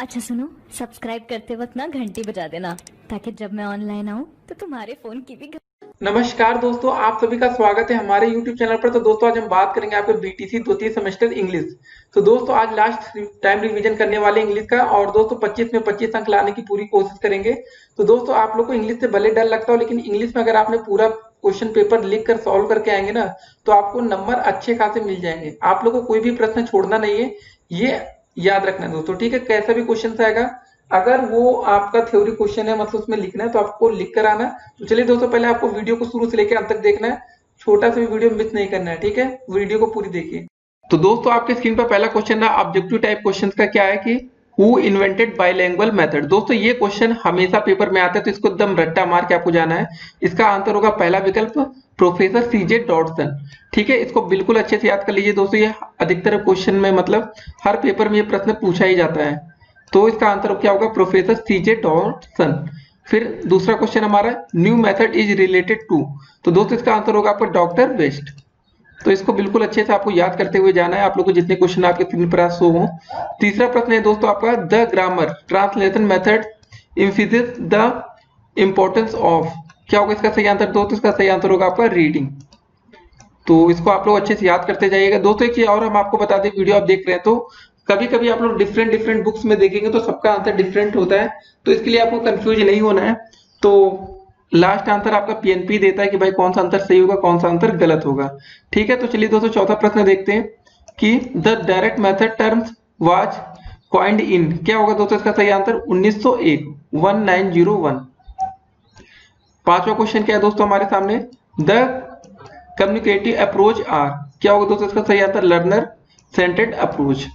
अच्छा सुनो, सब्सक्राइब करते वक्त ना घंटी बजा देना ताकि जब मैं ऑनलाइन आऊँ तो तुम्हारे फोन की भी नमस्कार दोस्तों, आप सभी का स्वागत है हमारे YouTube चैनल पर। तो दोस्तों आज हम बात करेंगे आपके बीटीसी द्वितीय सेमेस्टर इंग्लिश। तो दोस्तों आज लास्ट टाइम रिवीजन करने वाले इंग्लिश का, और दोस्तों 25 में 25 अंक लाने की पूरी कोशिश करेंगे। तो दोस्तों आप लोग को इंग्लिश से भले डर लगता हो, लेकिन इंग्लिश में अगर आपने पूरा क्वेश्चन पेपर लिख कर सॉल्व करके आएंगे ना, तो आपको नंबर अच्छे खासे मिल जाएंगे। आप लोग को कोई भी प्रश्न छोड़ना नहीं है, ये याद रखना है दोस्तों, ठीक है। कैसा भी क्वेश्चन आएगा, अगर वो आपका थ्योरी क्वेश्चन है, मतलब उसमें लिखना है, तो आपको लिख कर आना। तो चलिए दोस्तों, पहले आपको वीडियो को शुरू से लेकर अंत तक देखना है, छोटा सा भी वीडियो मिस नहीं करना है, ठीक है। वीडियो को पूरी देखिए। तो दोस्तों आपके स्क्रीन पर पहला क्वेश्चन है ऑब्जेक्टिव टाइप क्वेश्चन का, क्या है कि हु इन्वेंटेड बाइलिंगुअल मेथड। दोस्तों ये क्वेश्चन हमेशा पेपर में आता है, तो इसको एकदम रट्टा मार के आपको जाना है। इसका आंसर होगा पहला विकल्प प्रोफेसर सीजे डॉटसन, ठीक है। इसको बिल्कुल अच्छे से याद कर लीजिए दोस्तों, ये अधिकतर क्वेश्चन में मतलब हर पेपर में ये प्रश्न पूछा ही जाता है। तो इसका आंसर क्या होगा, प्रोफेसर सीजे डॉटसन। फिर दूसरा क्वेश्चन हमारा, new method is related to. तो दोस्तों इसका आंसर होगा आपका डॉक्टर वेस्ट। तो इसको बिल्कुल अच्छे से आपको याद करते हुए जाना है, आप लोग को जितने क्वेश्चन आपके स्क्रीन पर शो हो। तीसरा प्रश्न है दोस्तों आपका, the grammar translation method emphasis the importance of. क्या होगा इसका सही आंसर दोस्तों, इसका सही आंसर होगा आपका रीडिंग। तो इसको आप लोग अच्छे से याद करते जाइएगा दोस्तों। एक चीज और हम आपको बता दें, वीडियो आप देख रहे हैं तो कभी कभी आप लोग डिफरेंट डिफरेंट बुक्स में देखेंगे तो सबका आंसर डिफरेंट होता है, तो इसके लिए आपको कंफ्यूज नहीं होना है। तो लास्ट आंसर आपका पीएनपी देता है कि भाई कौन सा आंसर सही होगा, कौन सा आंसर गलत होगा, ठीक है। तो चलिए दोस्तों चौथा प्रश्न देखते हैं कि the direct method terms was coined in. क्या होगा दोस्तों इसका सही आंसर 1901, 1901। पांचवा क्वेश्चन क्या है दोस्तों हमारे सामने, द कम्युनिकेटिव अप्रोच आर। क्या होगा दोस्तों इसका सही आंसर लर्नर सेंटर्ड अप्रोच।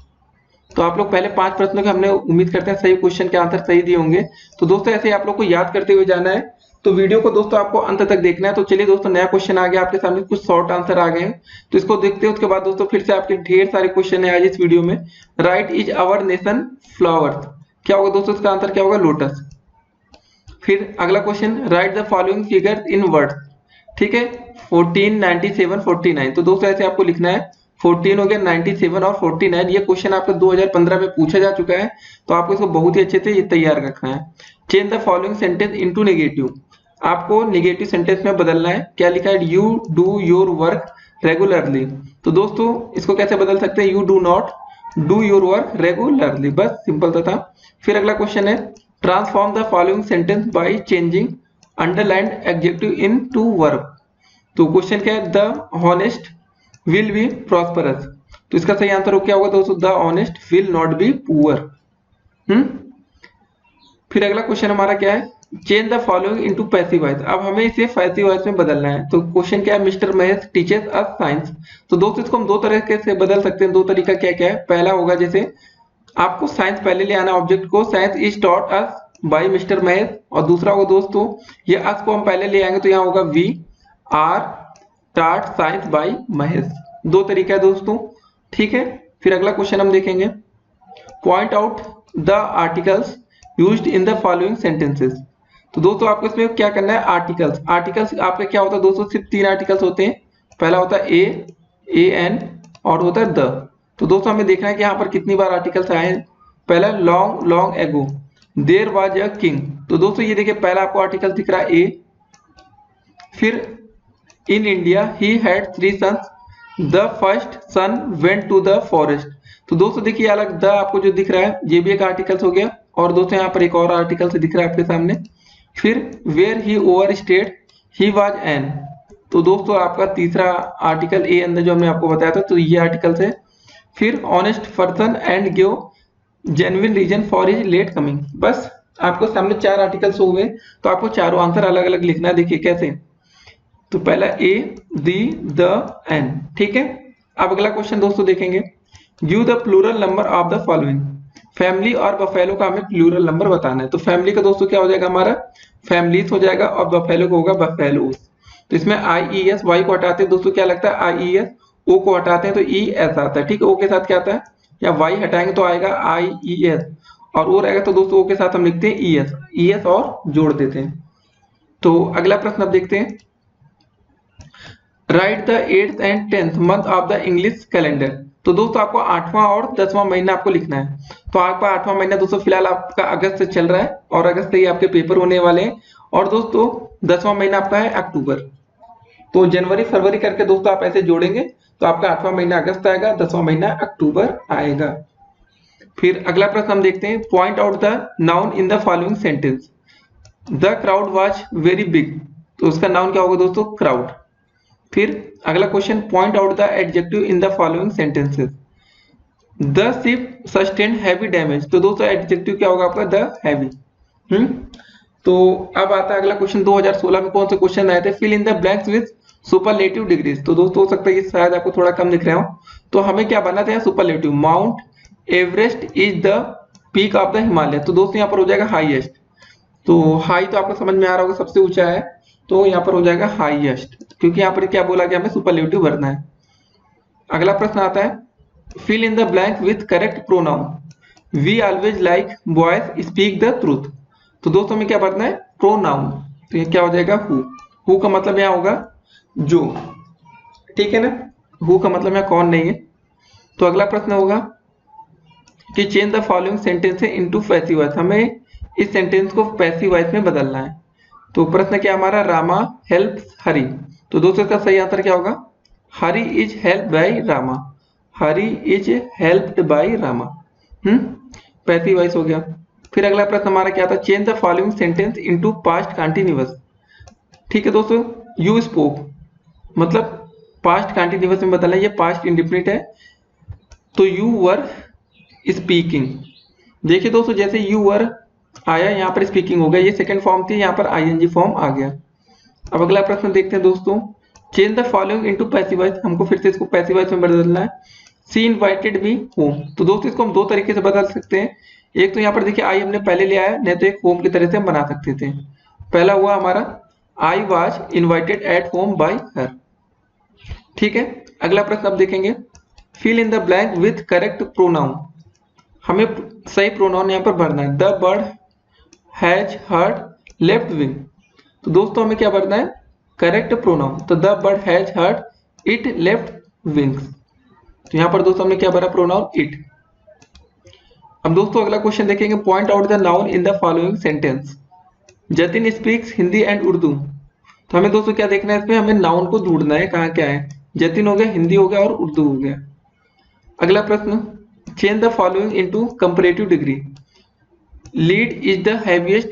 तो आप लोग पहले 5 प्रश्नों के हमने उम्मीद करते हैं सही क्वेश्चन के आंसर सही दिए होंगे। तो दोस्तों ऐसे ही आप लोग को याद करते हुए जाना है, तो वीडियो को दोस्तों आपको अंत तक देखना है। तो चलिए दोस्तों नया क्वेश्चन आ गया आपके सामने, कुछ शॉर्ट आंसर आ गए हैं, तो इसको देखते हैं। उसके बाद दोस्तों फिर से आपके ढेर सारे क्वेश्चन है आज इस वीडियो में। Right is our nation flowers. क्या होगा दोस्तों इसका आंसर क्या होगा, लोटस। फिर अगला question, right the following figure in words, ठीक है। 14, 97, 49। तो दोस्तों ऐसे आपको लिखना है, 14 हो गया, 97 और 49। ये क्वेश्चन आपको 2015 में पूछा जा चुका है, तो आपको इसको बहुत ही अच्छे से तैयार रखना है। Change the following sentence into negative. आपको नेगेटिव सेंटेंस में बदलना है। क्या लिखा है, you do your work regularly. तो दोस्तों इसको कैसे बदल सकते हैं, you do not do your work regularly, बस सिंपल सा था। फिर अगला क्वेश्चन है, transform the following sentence by changing underlined adjective into verb. तो क्वेश्चन क्या है, the honest will be prosperous. तो इसका सही आंसर क्या होगा दोस्तों, the honest will not be poor. फिर अगला क्वेश्चन हमारा क्या है, change the following into passive voice. अब हमें इसे पैसिव वॉइस में बदलना है। तो क्वेश्चन क्या है, मिस्टर महेश टीचर्स अस साइंस। तो दोस्तों इसको हम दो तरीके से बदल सकते हैं। दो तरीका क्या क्या है, पहला होगा जैसे आपको साइंस पहले ले आना ऑब्जेक्ट को, science is taught us by mister Mahesh. और दूसरा होगा दोस्तों, ये अस को हम पहले ले आएंगे तो यहाँ होगा वी आर टाट साइंस बाय महेश। दो तरीका है दोस्तों, ठीक है। फिर अगला क्वेश्चन हम देखेंगे, point out the articles used in the following sentences. तो दोस्तों आपको इसमें क्या करना है, आर्टिकल्स। आर्टिकल्स आपका क्या होता है दोस्तों, सिर्फ 3 आर्टिकल्स होते हैं। पहला होता है ए एन और होता है द। तो दोस्तों हमें देखना है कि यहाँ पर कितनी बार आर्टिकल्स आए हैं। पहला long long ago there was a king. तो दोस्तों ये देखिए पहला आपको आर्टिकल दिख रहा है ए। फिर in India he had 3 sons, the first son went to the forest. तो दोस्तों देखिए अलग द आपको जो दिख रहा है, ये भी एक आर्टिकल्स हो गया। और दोस्तों यहाँ पर एक और आर्टिकल से दिख रहा है आपके सामने। फिर where he overstayed he was an. तो दोस्तों आपका तीसरा आर्टिकल ए अंदर जो हमने आपको बताया था, तो ये आर्टिकल्स है। फिर honest person and give genuine reason for his late coming. बस आपको सामने 4 आर्टिकल्स हुए, तो आपको चारों आंसर अलग अलग लिखना है। देखिए कैसे, तो पहला ए दी द एन, ठीक है। अब अगला क्वेश्चन दोस्तों देखेंगे, give the plural number of the following. Family और बफेलो का हमें प्लूरल नंबर बताना है। तो फैमिली का दोस्तों क्या हो जाएगा, हमारा फैमिलीज हो जाएगा, और बफेलो को होगा बफेलोस। तो इसमें आई ई एस, वाई को हटाते हैं दोस्तों क्या लगता है आई ई एस, ओ को हटाते हैं तो ई एस आता है, ठीक है। ओ के साथ क्या आता है, या वाई हटाएंगे तो आएगा आई ई एस, और ओ रहेगा तो दोस्तों ओ के साथ हम लिखते हैं ई एस, ई एस और जोड़ देते हैं। तो अगला प्रश्न अब देखते हैं, right the 8th and 10th month of the English calendar. तो दोस्तों आपको 8वां और 10वां महीना आपको लिखना है। तो आपका 8वां महीना दोस्तों फिलहाल आपका अगस्त से चल रहा है और अगस्त से ही आपके पेपर होने वाले हैं। और दोस्तों 10वां महीना आपका है अक्टूबर। तो जनवरी फरवरी करके दोस्तों आप ऐसे जोड़ेंगे तो आपका 8वां महीना अगस्त आएगा, 10वां महीना अक्टूबर आएगा। फिर अगला प्रश्न हम देखते हैं, point out the noun in the following sentence. The crowd was very big, तो उसका नाउन क्या होगा दोस्तों? क्राउड। फिर अगला question, point out the adjective in the following sentences. The ship sustain heavy damage, तो दोस्तों एडजेक्टिव क्या होगा आपका? The heavy. तो अब आता है अगला क्वेश्चन, 2016 में कौन से क्वेश्चन आए थे? Fill in the blanks with superlative degrees. तो दोस्तों हो सकता है कि शायद आपको थोड़ा कम दिख रहा हो, तो हमें क्या बनाते हैं? Superlative. Mount Everest is the peak of the Himalaya, तो दोस्तों यहाँ पर हो जाएगा हाईएस्ट। तो हाई तो आपको समझ में आ रहा होगा, सबसे ऊंचा है, तो यहाँ पर हो जाएगा हाईएस्ट, क्योंकि यहाँ पर क्या बोला गया? हमें सुपरलेटिव भरना है। अगला प्रश्न आता है, fill in the blank with correct pronoun. We always like boys speak the truth, तो दोस्तों हमें क्या भरना है? प्रोनाउन। तो ये क्या हो जाएगा? हु का मतलब यहाँ होगा जो, ठीक है ना? हु का मतलब यहाँ कौन नहीं है। तो अगला प्रश्न होगा कि change the following sentence into passive voice, हमें इस सेंटेंस को पैसिव वॉइस में बदलना है। तो प्रश्न क्या हमारा? रामा हेल्प्स हरि, तो दोस्तों इसका सही आंसर क्या होगा? Hari is helped bye Rama. Hari is helped bye Rama. Passive voice हो गया। फिर अगला प्रश्न हमारा क्या था? Change the following sentence into past continuous. ठीक है दोस्तों, यू स्पोक मतलब पास्ट कंटिन्यूअस में बदलना है, ये पास्ट इंडेफिनिट है, तो यू वर स्पीकिंग। देखिए दोस्तों, जैसे यू वर आया यहाँ पर स्पीकिंग हो गया, ये सेकंड फॉर्म थी, यहाँ पर आईएनजी फॉर्म आ गया। अब अगला प्रश्न देखते हैं दोस्तों, change the following into passive voice, हमको फिर से इसको पैसिव वॉइस में बदलना है। सी इनवाइटेड मी होम, तो दोस्तों इसको हम दो तरीके से बदल सकते हैं। एक तो यहाँ पर देखिए आई हमने पहले लिया है, नहीं तो एक होम की तरह से हम बना सकते थे। पहला हुआ हमारा I was invited at home by her. ठीक है, अगला प्रश्न अब देखेंगे, fill in the blank with correct pronoun. हमें सही प्रोनाउन यहाँ पर भरना है। The bird has hurt left wing, तो दोस्तों हमें क्या भरना है? Correct pronoun. तो the bird has hurt it left wings, तो यहाँ पर दोस्तों हमने क्या भरा? Pronoun it. अब दोस्तों अगला क्वेश्चन देखेंगे, point out the noun in the following sentence. Jatin speaks Hindi and Urdu, तो हमें दोस्तों क्या देखना है? इसमें हमें नाउन को ढूंढना है, कहाँ क्या है? जतिन हो गया, हिंदी हो गया और उर्दू हो गया। अगला प्रश्न, change the following into comparative degree. Lead is the heaviest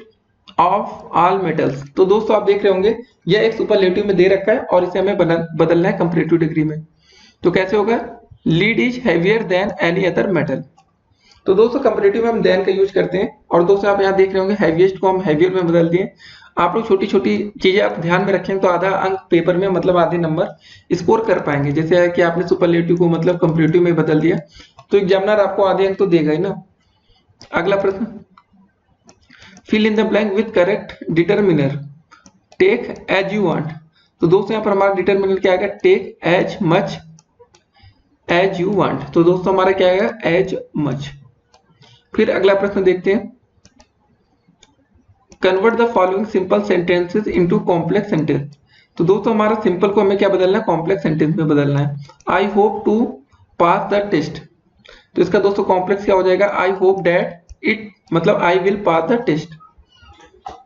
of all metals, तो दोस्तों आप देख रहे होंगे यह एक सुपरलेटिव में दे रखा है और इसे हमें बदलना है कंपैरेटिव डिग्री में। तो कैसे होगा? Lead is heavier than any other metal, तो दोस्तों कंपैरेटिव में हम देन का यूज करते हैं। और दोस्तों आप यहाँ देख रहे होंगे हैवीएस्ट को हम हैवियर में बदल दिए। आप लोग छोटी छोटी चीजें आप ध्यान में रखें तो आधा अंक पेपर में मतलब आधे नंबर स्कोर कर पाएंगे। जैसे है कि आपने सुपरलेटिव को मतलब कंपैरेटिव में बदल दिया तो एग्जामिनर आपको आधे अंक तो देगा ही ना। अगला प्रश्न, fill in the blank with correct determiner. Take as you want, तो दोस्तों यहाँ पर हमारा डिटर्मिनर क्या आएगा? Take as much as you want, तो दोस्तों हमारा क्या आएगा? As much. फिर अगला प्रश्न देखते हैं, convert the following simple sentences into complex sentence, तो दोस्तों हमारा सिंपल को हमें क्या बदलना है? कॉम्प्लेक्स सेंटेंस में बदलना है। I hope to pass the test, तो इसका दोस्तों कॉम्प्लेक्स क्या हो जाएगा? आई होप दैट इट मतलब I will pass the test.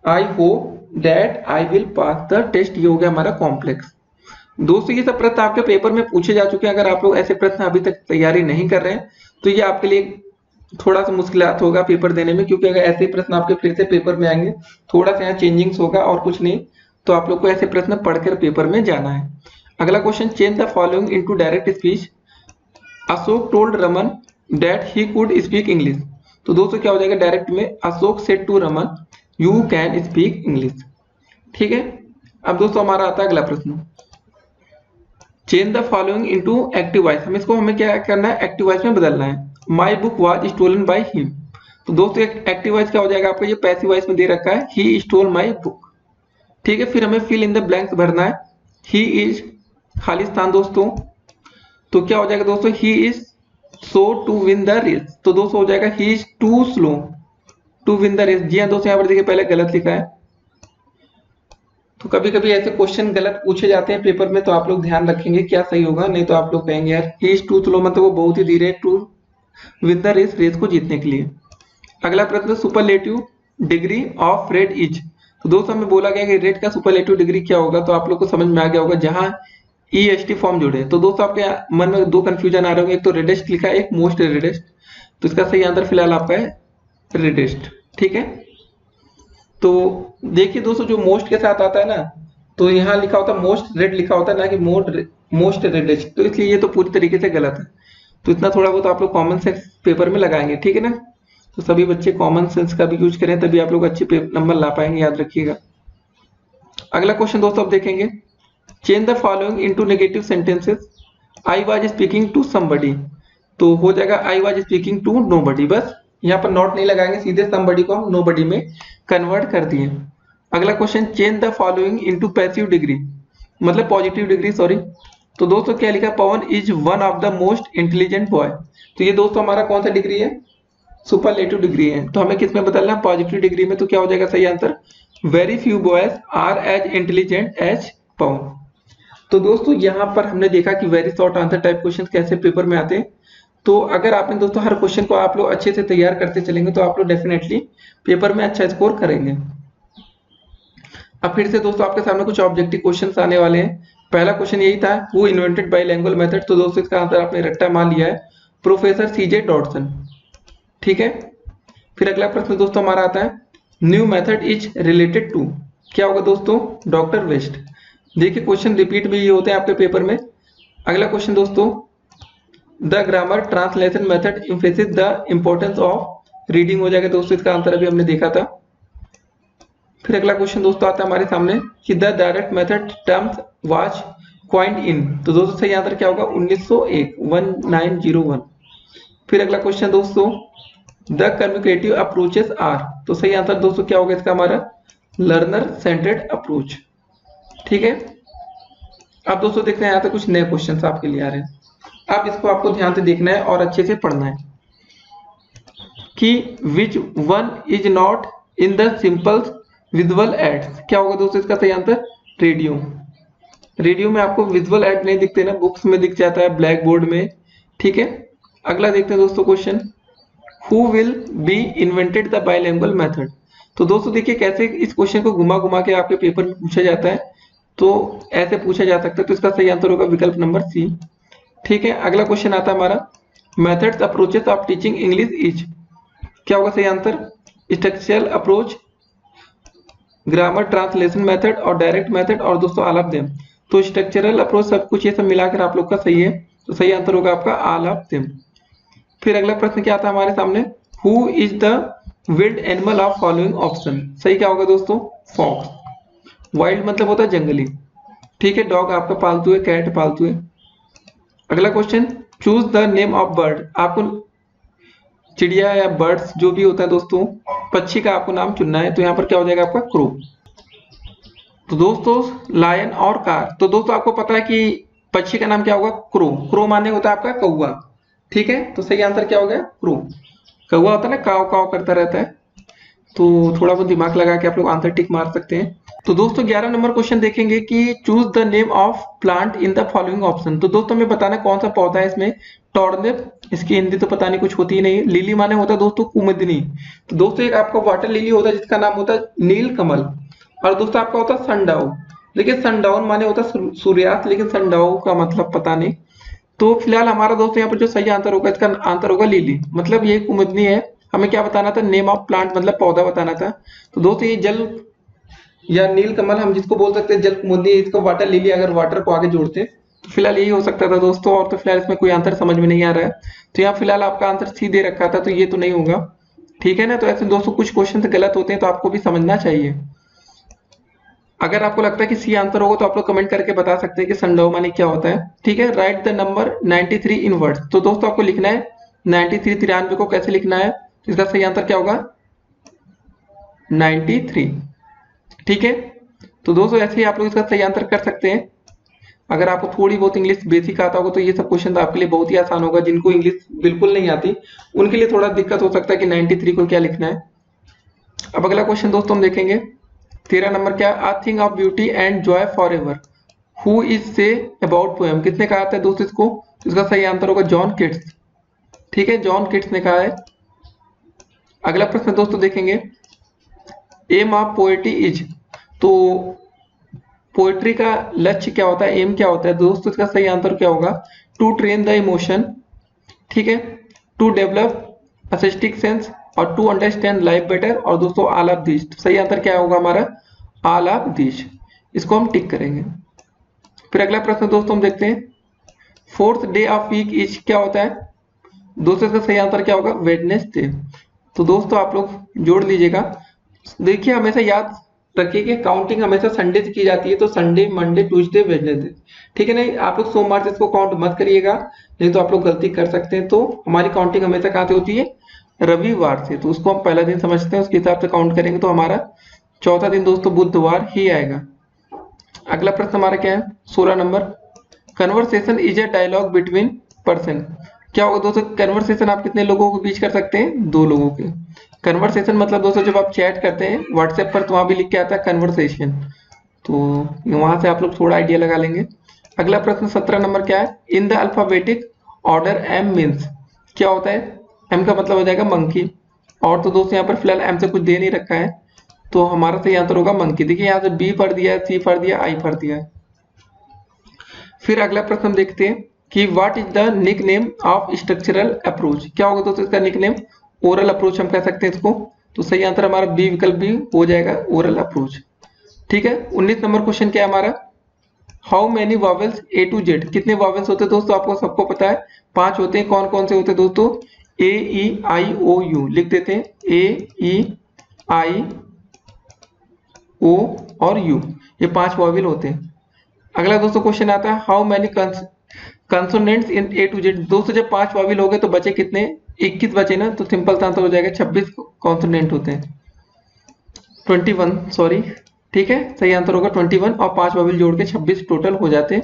I hope that I will pass the test, ये हो गया हमारा कॉम्प्लेक्स। दोस्तों ये सब प्रश्न आपके पेपर में पूछे जा चुके हैं। अगर आप लोग ऐसे प्रश्न अभी तक तैयारी नहीं कर रहे हैं तो ये आपके लिए थोड़ा सा मुश्किलात होगा पेपर देने में, क्योंकि अगर ऐसे प्रश्न आपके फिर से पेपर में आएंगे, थोड़ा सा यहाँ चेंजिंग्स होगा और कुछ नहीं, तो आप लोग को ऐसे प्रश्न पढ़कर पेपर में जाना है। अगला question, change the following into direct speech. Ashok told Raman that he could speak English, तो दोस्तों क्या हो जाएगा? डायरेक्ट में Ashok said to Raman you can speak English. ठीक है, अब दोस्तों हमारा आता है अगला प्रश्न, change the following into active voice. हमें क्या करना है? एक्टिव वॉइस में बदलना है। My book was stolen by him, तो दोस्तों एक्टिव वॉइस क्या हो जाएगा आपका? ये पैसिव वॉइस में दे रखा है, ही स्टोल माई बुक। ठीक है, फिर हमें फिल इन द ब्लैंक्स भरना है। ही इज खालिस्तान दोस्तों, तो क्या हो जाएगा दोस्तों? He is so to win the race, तो दोस्तों हो जाएगा he is too slow to win the race. जी हाँ दोस्तों, यहाँ पर देखिए पहले गलत लिखा है, तो कभी कभी ऐसे क्वेश्चन गलत पूछे जाते हैं पेपर में, तो आप लोग ध्यान रखेंगे क्या सही होगा, नहीं तो आप लोग कहेंगे यार ही इज टू स्लो, मतलब वो बहुत ही धीरे है to with the race, race को जीतने के लिए। अगला प्रश्न superlative degree of red is. तो दोस्तों हमें बोला गया कि रेड का सुपरलेटिव डिग्री क्या होगा, तो आप लोग को समझ में आ गया होगा जहां ई एस टी फॉर्म जुड़े। तो दोस्तों आपके मन में दो कंफ्यूजन आ रहे होंगे, एक तो रेडेस्ट लिखा है, एक मोस्ट रेडेस्ट। तो इसका सही आंसर फिलहाल आपका है रेडेस्ट। ठीक है, तो देखिए दोस्तों जो मोस्ट के साथ आता है ना, तो यहाँ लिखा होता है मोस्ट रेड लिखा होता है ना कि मोस्ट रेडेस्ट, तो इसलिए ये तो पूरी तरीके से गलत है। तो इतना थोड़ा बहुत आप लोग कॉमन सेंस पेपर में लगाएंगे, ठीक है ना। तो सभी बच्चे कॉमन सेंस का भी यूज करें, तभी आप लोग अच्छे नंबर ला पाएंगे, याद रखिएगा। अगला क्वेश्चन दोस्तों आप देखेंगे, change the following into negative sentences. I was speaking to somebody, तो हो जाएगा I was speaking to nobody. बस यहाँ पर नॉट नहीं लगाएंगे, सीधे समबडी को हम नोबडी में कन्वर्ट कर दिए। अगला question, change the following into passive degree, मतलब पॉजिटिव डिग्री, सॉरी। तो दोस्तों क्या लिखा, Pavan is one of the most intelligent boy. तो ये दोस्तों हमारा कौन सा डिग्री है, सुपरलेटिव डिग्री है। तो हमें किस में बदलना है, पॉजिटिव डिग्री में। तो क्या हो जाएगा सही answer, very few boys are as intelligent as Pavan. तो दोस्तों यहाँ पर हमने देखा कि very short answer type question कैसे पेपर में आते हैं। तो अगर आपने दोस्तों हर क्वेश्चन को आप लोग अच्छे से तैयार करते चलेंगे, तो आप लोग डेफिनेटली पेपर में अच्छा स्कोर करेंगे। अब फिर से दोस्तों आपके सामने कुछ ऑब्जेक्टिव क्वेश्चंस आने वाले हैं। पहला क्वेश्चन यही था, हु इन्वेंटेड बाइलिंगुअल मेथड। तो दोस्तों इसका आंसर आपने रट्टा मान लिया है, प्रोफेसर सीजे डॉटसन। ठीक है, फिर अगला प्रश्न दोस्तों हमारा आता है, new method is related to. क्या होगा दोस्तों, डॉक्टर वेस्ट। देखिए क्वेश्चन रिपीट भी ये होते हैं आपके पेपर में। अगला क्वेश्चन दोस्तों, the grammar translation method emphasis the importance of reading. हो जाएगा दोस्तों, इसका आंसर अभी हमने देखा था। फिर अगला क्वेश्चन दोस्तों आता है हमारे सामने कि the direct method terms was coined in. तो दोस्तों सही आंसर क्या होगा, 1901, 1901। फिर अगला क्वेश्चन दोस्तों, द कम्युनिकेटिव अप्रोचेस आर। तो सही आंसर दोस्तों क्या होगा इसका, हमारा लर्नर सेंटर्ड अप्रोच। ठीक है, अब दोस्तों देखते हैं यहाँ पे कुछ नए क्वेश्चन आपके लिए आ रहे हैं। अब इसको आपको ध्यान से देखना है और अच्छे से पढ़ना है कि which one is not in the simple visual aids. क्या होगा दोस्तों इसका सही आंसर, रेडियो। रेडियो में आपको विजुअल एड नहीं दिखते ना, बुक्स में दिख जाता है, ब्लैक बोर्ड में। ठीक है, अगला देखते हैं दोस्तों question, who will be invented the bilingual method. तो दोस्तों देखिए कैसे इस क्वेश्चन को घुमा घुमा के आपके पेपर में पूछा जाता है, तो ऐसे पूछा जा सकता है। तो इसका सही आंसर होगा विकल्प नंबर सी। ठीक है, अगला क्वेश्चन आता है हमारा, methods approaches of teaching English is. क्या होगा सही answer, structural approach, grammar translation method और डायरेक्ट मेथड, और दोस्तों ऑल ऑफ देम। तो स्ट्रक्चरल अप्रोच सब कुछ ये सब मिलाकर आप लोग का सही है, तो सही आंसर होगा आपका ऑल ऑफ देम। फिर अगला प्रश्न क्या आता है हमारे सामने, who is the wild animal of following option. सही क्या होगा दोस्तों, फॉक्स। वाइल्ड मतलब होता है जंगली। ठीक है, डॉग आपका पालतू है, कैट पालतू है। अगला question, choose the name of bird. आपको चिड़िया या बर्ड्स जो भी होता है दोस्तों, पक्षी का आपको नाम चुनना है। तो यहाँ पर क्या हो जाएगा आपका, क्रो। तो दोस्तों लायन और कार। तो दोस्तों आपको पता है कि पक्षी का नाम क्या होगा, क्रो। क्रो माने होता है आपका कौवा। ठीक है, तो सही आंसर क्या हो गया, क्रो। कौवा होता है ना, काव काव करता रहता है। तो थोड़ा बहुत दिमाग लगा के आप लोग आंसर टिक मार सकते हैं। तो दोस्तों 11 नंबर क्वेश्चन देखेंगे कि choose the name of plant in the following option. तो दोस्तों हमें बताना कौन सा पौधा है इसमें, टॉर्निप, इसकी हिंदी तो पता नहीं, कुछ होती ही नहीं। लिली माने होता है दोस्तों कुमुदनी। तो दोस्तों एक आपका वाटर लिली होता है जिसका नाम होता है नील कमल, और दोस्तों आपका होता है सनडाउ। देखिए सनडाउन माने होता है सूर्यास्त, लेकिन सनडाउ का मतलब पता नहीं। तो फिलहाल हमारा दोस्तों यहाँ पर जो सही आंसर होगा, इसका आंसर होगा लिली, मतलब ये कुमुदनी है। हमें क्या बताना था, नेम ऑफ प्लांट मतलब पौधा बताना था। तो दोस्तों ये जल या नील कमल हम जिसको बोल सकते हैं, जल कुमुदनी, इसको वाटर लिली अगर वाटर को आगे जोड़ते हैं, तो फिलहाल यही हो सकता था दोस्तों। और तो फिलहाल इसमें कोई आंसर समझ में नहीं आ रहा है, तो यहाँ फिलहाल आपका आंसर सी दे रखा था, तो ये तो नहीं होगा। ठीक है ना, तो ऐसे दोस्तों कुछ क्वेश्चन गलत होते हैं, तो आपको भी समझना चाहिए। अगर आपको लगता है कि सी आंसर होगा, तो आप लोग कमेंट करके बता सकते हैं कि सनडाउ माने क्या होता है। ठीक है, right the number 93 in words. तो दोस्तों आपको लिखना है 93, 93 को कैसे लिखना है, इसका सही आंसर क्या होगा, 93। ठीक है, तो दोस्तों ऐसे ही आप लोग इसका सही आंसर कर सकते हैं। अगर आपको थोड़ी बहुत इंग्लिश बेसिक आता होगा, तो ये सब क्वेश्चन आपके लिए बहुत ही आसान होगा। जिनको इंग्लिश बिल्कुल नहीं आती, उनके लिए थोड़ा दिक्कत हो सकता है कि 93 को क्या लिखना है। अब अगला क्वेश्चन दोस्तों हम देखेंगे, 13 नंबर क्या, a thing of beauty and Joy for ever, who is say about poem, किसने कहा था दोस्तों इसको? तो इसका सही आंसर होगा जॉन किट्स। ठीक है, जॉन किट्स ने कहा है। अगला प्रश्न दोस्तों देखेंगे, एम ऑफ पोएट्री इज, तो पोएट्री का लक्ष्य क्या होता है, एम क्या होता है दोस्तों? इसका सही आंसर क्या होगा? टू ट्रेन द इमोशन, ठीक है, टू डेवलप असिस्टिक सेंस और टू अंडरस्टैंड लाइफ बेटर, और दोस्तों ऑल ऑफ दिस। तो सही आंसर क्या होगा हमारा? All of this. इसको हम टिक करेंगे। फिर अगला प्रश्न दोस्तों हम देखते हैं, fourth day of week is क्या होता है दोस्तों? इसका सही आंसर क्या होगा? वेडनेसडे। तो दोस्तों आप लोग जोड़ लीजिएगा। देखिए हमेशा याद रखिए कि काउंटिंग हमेशा संडे से की जाती है, तो संडे, मंडे, ट्यूसडे, वेडनेसडे, ठीक है। नहीं आप लोग सोमवार से इसको काउंट मत करिएगा, नहीं तो आप लोग गलती कर सकते हैं। तो हमारी काउंटिंग हमेशा कहाँ से होती है? रविवार से। तो उसको हम पहला दिन समझते हैं, उसके हिसाब से काउंट करेंगे तो हमारा चौथा दिन दोस्तों बुधवार ही आएगा। अगला प्रश्न हमारा क्या है? 16 number, conversation is a dialogue between person. क्या होगा दोस्तों? कन्वर्सेशन आप कितने लोगों के बीच कर सकते हैं? 2 लोगों के। कन्वर्सेशन मतलब दोस्तों जब आप चैट करते हैं व्हाट्सएप पर, तो वहां भी लिख के आता है कन्वर्सेशन, तो वहां से आप लोग थोड़ा आइडिया लगा लेंगे। अगला प्रश्न 17 नंबर क्या है? In the alphabetic order M means, क्या होता है? एम का मतलब हो जाएगा मंकी, और तो दोस्तों यहाँ पर फिलहाल एम से कुछ दे नहीं रखा है, तो हमारा सही आंसर होगा मंकी। देखिए यहाँ से बी पढ़ दिया है, सी पढ़ दिया, आई पढ़ दिया है। फिर अगला प्रश्न हम देखते हैं कि what is the nick name of structural approach. क्या होगा दोस्तों इसका निक नेम? ओरल अप्रोच हम कह सकते हैं इसको। तो सही आंसर हमारा बी विकल्प भी हो जाएगा, ओरल अप्रोच। ठीक है। 19 नंबर क्वेश्चन क्या है हमारा? How many vowels A to Z, कितने वॉवेल्स होते हैं दोस्तों? आपको सबको पता है 5 होते हैं। कौन कौन से होते हैं दोस्तों? ए ई आई ओ यू, लिख देते हैं ए ई आई ओ और यू, ये 5 वॉवेल होते हैं। अगला दोस्तों क्वेश्चन आता है, how many consonants in A to Z. दोस्तों जब 5 वॉवेल हो गए तो बचे कितने? 21 बचे ना, तो सिंपल सा आंसर हो जाएगा 26 कॉन्सोनेंट होते हैं, 21 सॉरी। ठीक है, सही आंसर होगा 21, और 5 वॉवेल जोड़ के 26 टोटल हो जाते हैं।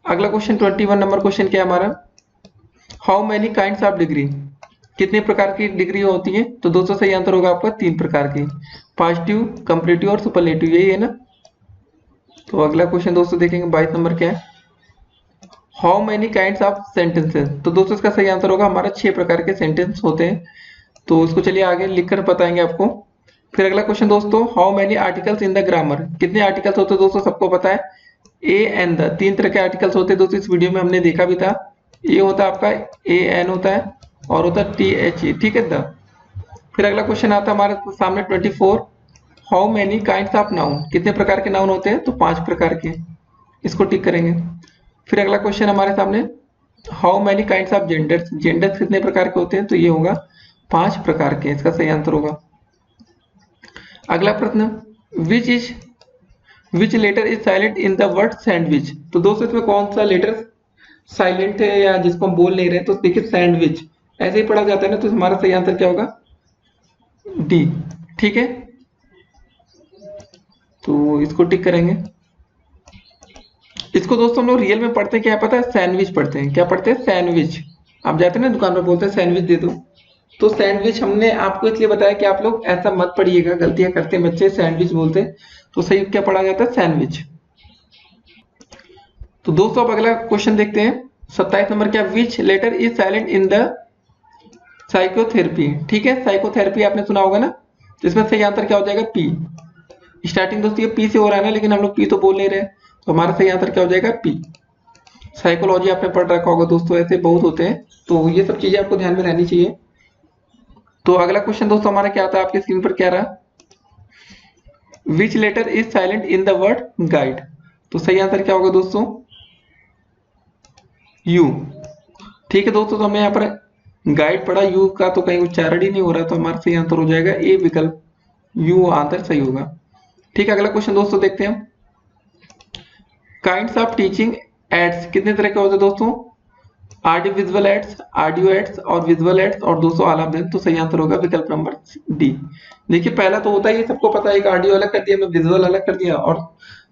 अगला क्वेश्चन 21 नंबर क्वेश्चन क्या है हमारा? How many kinds of degree, कितने प्रकार की डिग्री होती है? तो दोस्तों सही आंसर होगा आपका 3 प्रकार की, पॉजिटिव, कंपैरेटिव और सुपरलेटिव, यही है ना। तो अगला क्वेश्चन दोस्तों देखेंगे 22 नंबर क्या है? How many kinds of sentences. तो दोस्तों इसका सही आंसर होगा हमारा 6 प्रकार के सेंटेंस होते हैं। तो इसको चलिए आगे लिखकर बताएंगे आपको। फिर अगला क्वेश्चन दोस्तों, how many articles in the grammar, कितने आर्टिकल्स होते हैं दोस्तों? सबको पता है ए एन द, 3 तरह के आर्टिकल्स होते हैं दोस्तों, इस वीडियो में हमने देखा भी था। ए होता है आपका ए एन होता है, और होता है टी एच ए, ठीक है द। फिर अगला क्वेश्चन आता है हमारे सामने 24, how many kinds of noun, कितने प्रकार के नाउन होते हैं? तो 5 प्रकार के, इसको टिक करेंगे। फिर अगला क्वेश्चन हमारे सामने, how many kinds of genders, genders कितने प्रकार के होते हैं? तो ये होगा 5 प्रकार के, इसका सही आंसर होगा। अगला प्रश्न, which letter is silent in the word sandwich. तो दोस्तों इसमें कौन सा लेटर साइलेंट है या जिसको हम बोल नहीं रहे? तो देखिए सैंडविच ऐसे ही पढ़ा जाता है ना, तो हमारा सही आंसर क्या होगा? डी। ठीक है, तो इसको टिक करेंगे। इसको दोस्तों हम लोग रियल में पढ़ते हैं क्या पता है? सैंडविच पढ़ते हैं। क्या पढ़ते हैं? सैंडविच। आप जाते हैं ना दुकान पर, बोलते हैं सैंडविच दे दो, तो सैंडविच हमने आपको इसलिए बताया कि आप लोग ऐसा मत पढ़िएगा, गलतियां करते हैं बच्चे, सैंडविच बोलते हैं। तो सही क्या पढ़ा जाता है? सैंडविच। तो दोस्तों अब अगला क्वेश्चन देखते हैं 27 नंबर क्या? Which letter is silent in the psychotherapy. ठीक है, साइकोथेरेपी आपने सुना होगा ना, तो इसमें सही आंसर क्या हो जाएगा? पी। स्टार्टिंग दोस्तों ये पी से हो रहा है ना, लेकिन हम लोग पी तो बोल नहीं रहे, तो हमारा सही आंसर क्या हो जाएगा? पी। साइकोलॉजी आपने पढ़ रखा होगा दोस्तों, ऐसे बहुत होते हैं, तो ये सब चीजें आपको ध्यान में रहनी चाहिए। तो अगला क्वेश्चन दोस्तों हमारा क्या आता है आपकी स्क्रीन पर? क्या रहा? Which letter is silent in the word guide. तो सही आंसर क्या होगा दोस्तों? यू। ठीक है दोस्तों, तो हमने यहाँ पर गाइड पढ़ा, यू का तो कहीं उच्चारण ही नहीं हो रहा, तो हमारा सही आंसर हो जाएगा ए विकल्प, यू आंसर सही होगा। ठीक है, अगला क्वेश्चन दोस्तों देखते हैं, काइंड्स ऑफ टीचिंग एड्स कितने तरह के होते हैं दोस्तों? Audio visual aids, audio aids और विजुअल एड्स, और दोस्तों ऑल ऑफ देम। तो सही आंसर होगा विकल्प नंबर डी। देखिए पहला तो होता है, ये सबको पता है, एक ऑडियो अलग कर दिया, मैं विजुअल अलग कर दिया, और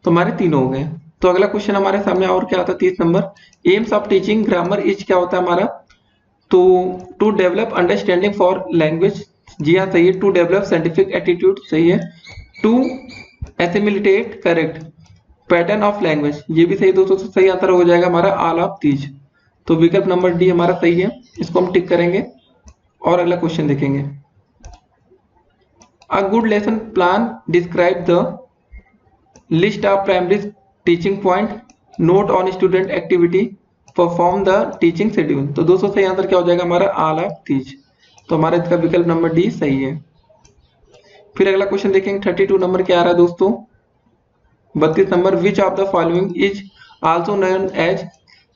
तुम्हारे तीनों हो गए। तो अगला क्वेश्चन हमारे सामने और क्या आता है? 30 number, aims of teaching grammar is क्या होता है हमारा? तो to develop understanding for language, जी हाँ सही है। टू डेवलप साइंटिफिक एटीट्यूड, सही है। To assimilated correct pattern of language, ये भी सही दोस्तों। तो सही आंसर हो जाएगा हमारा ऑल ऑफ दीज। तो विकल्प नंबर डी हमारा सही है, इसको हम टिक करेंगे और अगला क्वेश्चन देखेंगे। A good lesson plan describe the list of primary teaching point, note on student activity, perform the teaching schedule. तो दोस्तों सही आंसर क्या हो जाएगा हमारा ऑल ऑफ दीज। तो हमारा इसका विकल्प नंबर डी सही है। फिर अगला क्वेश्चन देखेंगे 32 नंबर क्या आ रहा है दोस्तों। 32 number, which of the following is also known as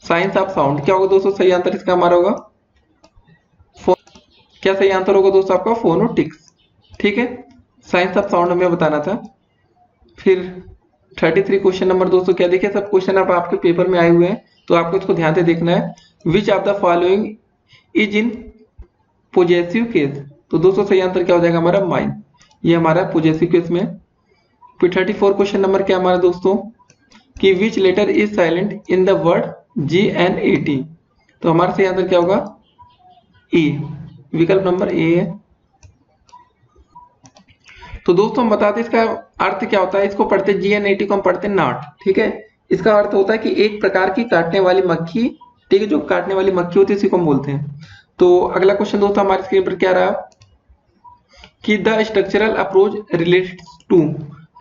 science of sound. क्या होगा दोस्तों सही आंसर इसका हमारा होगा क्या सही आंसर होगा दोस्तों आपका फोनोटिक्स। ठीक है, साइंस ऑफ साउंड हमें बताना था। फिर 33 क्वेश्चन नंबर दोस्तों क्या देखिए, सब क्वेश्चन आप आपके पेपर में आए हुए हैं तो आपको इसको ध्यान से देखना है। विच of the following is in possessive case. तो दोस्तों सही आंसर क्या हो जाएगा हमारा माइन, ये हमारा पॉजेसिव केस में। फिर 34 क्वेश्चन नंबर क्या हमारा दोस्तों कि which letter is silent in the word GNAT। तो हमारा सही आंसर क्या होगा ई, विकल्प नंबर ए है। तो दोस्तों हम बताते हैं इसका अर्थ क्या होता है। इसको पढ़ते GNAT को हम पढ़ते नाट। ठीक है, इसका अर्थ होता है कि एक प्रकार की काटने वाली मक्खी। ठीक है, जो काटने वाली मक्खी होती है उसी को हम बोलते हैं। तो अगला क्वेश्चन दोस्तों हमारी स्क्रीन पर क्या रहा कि the structural approach related to.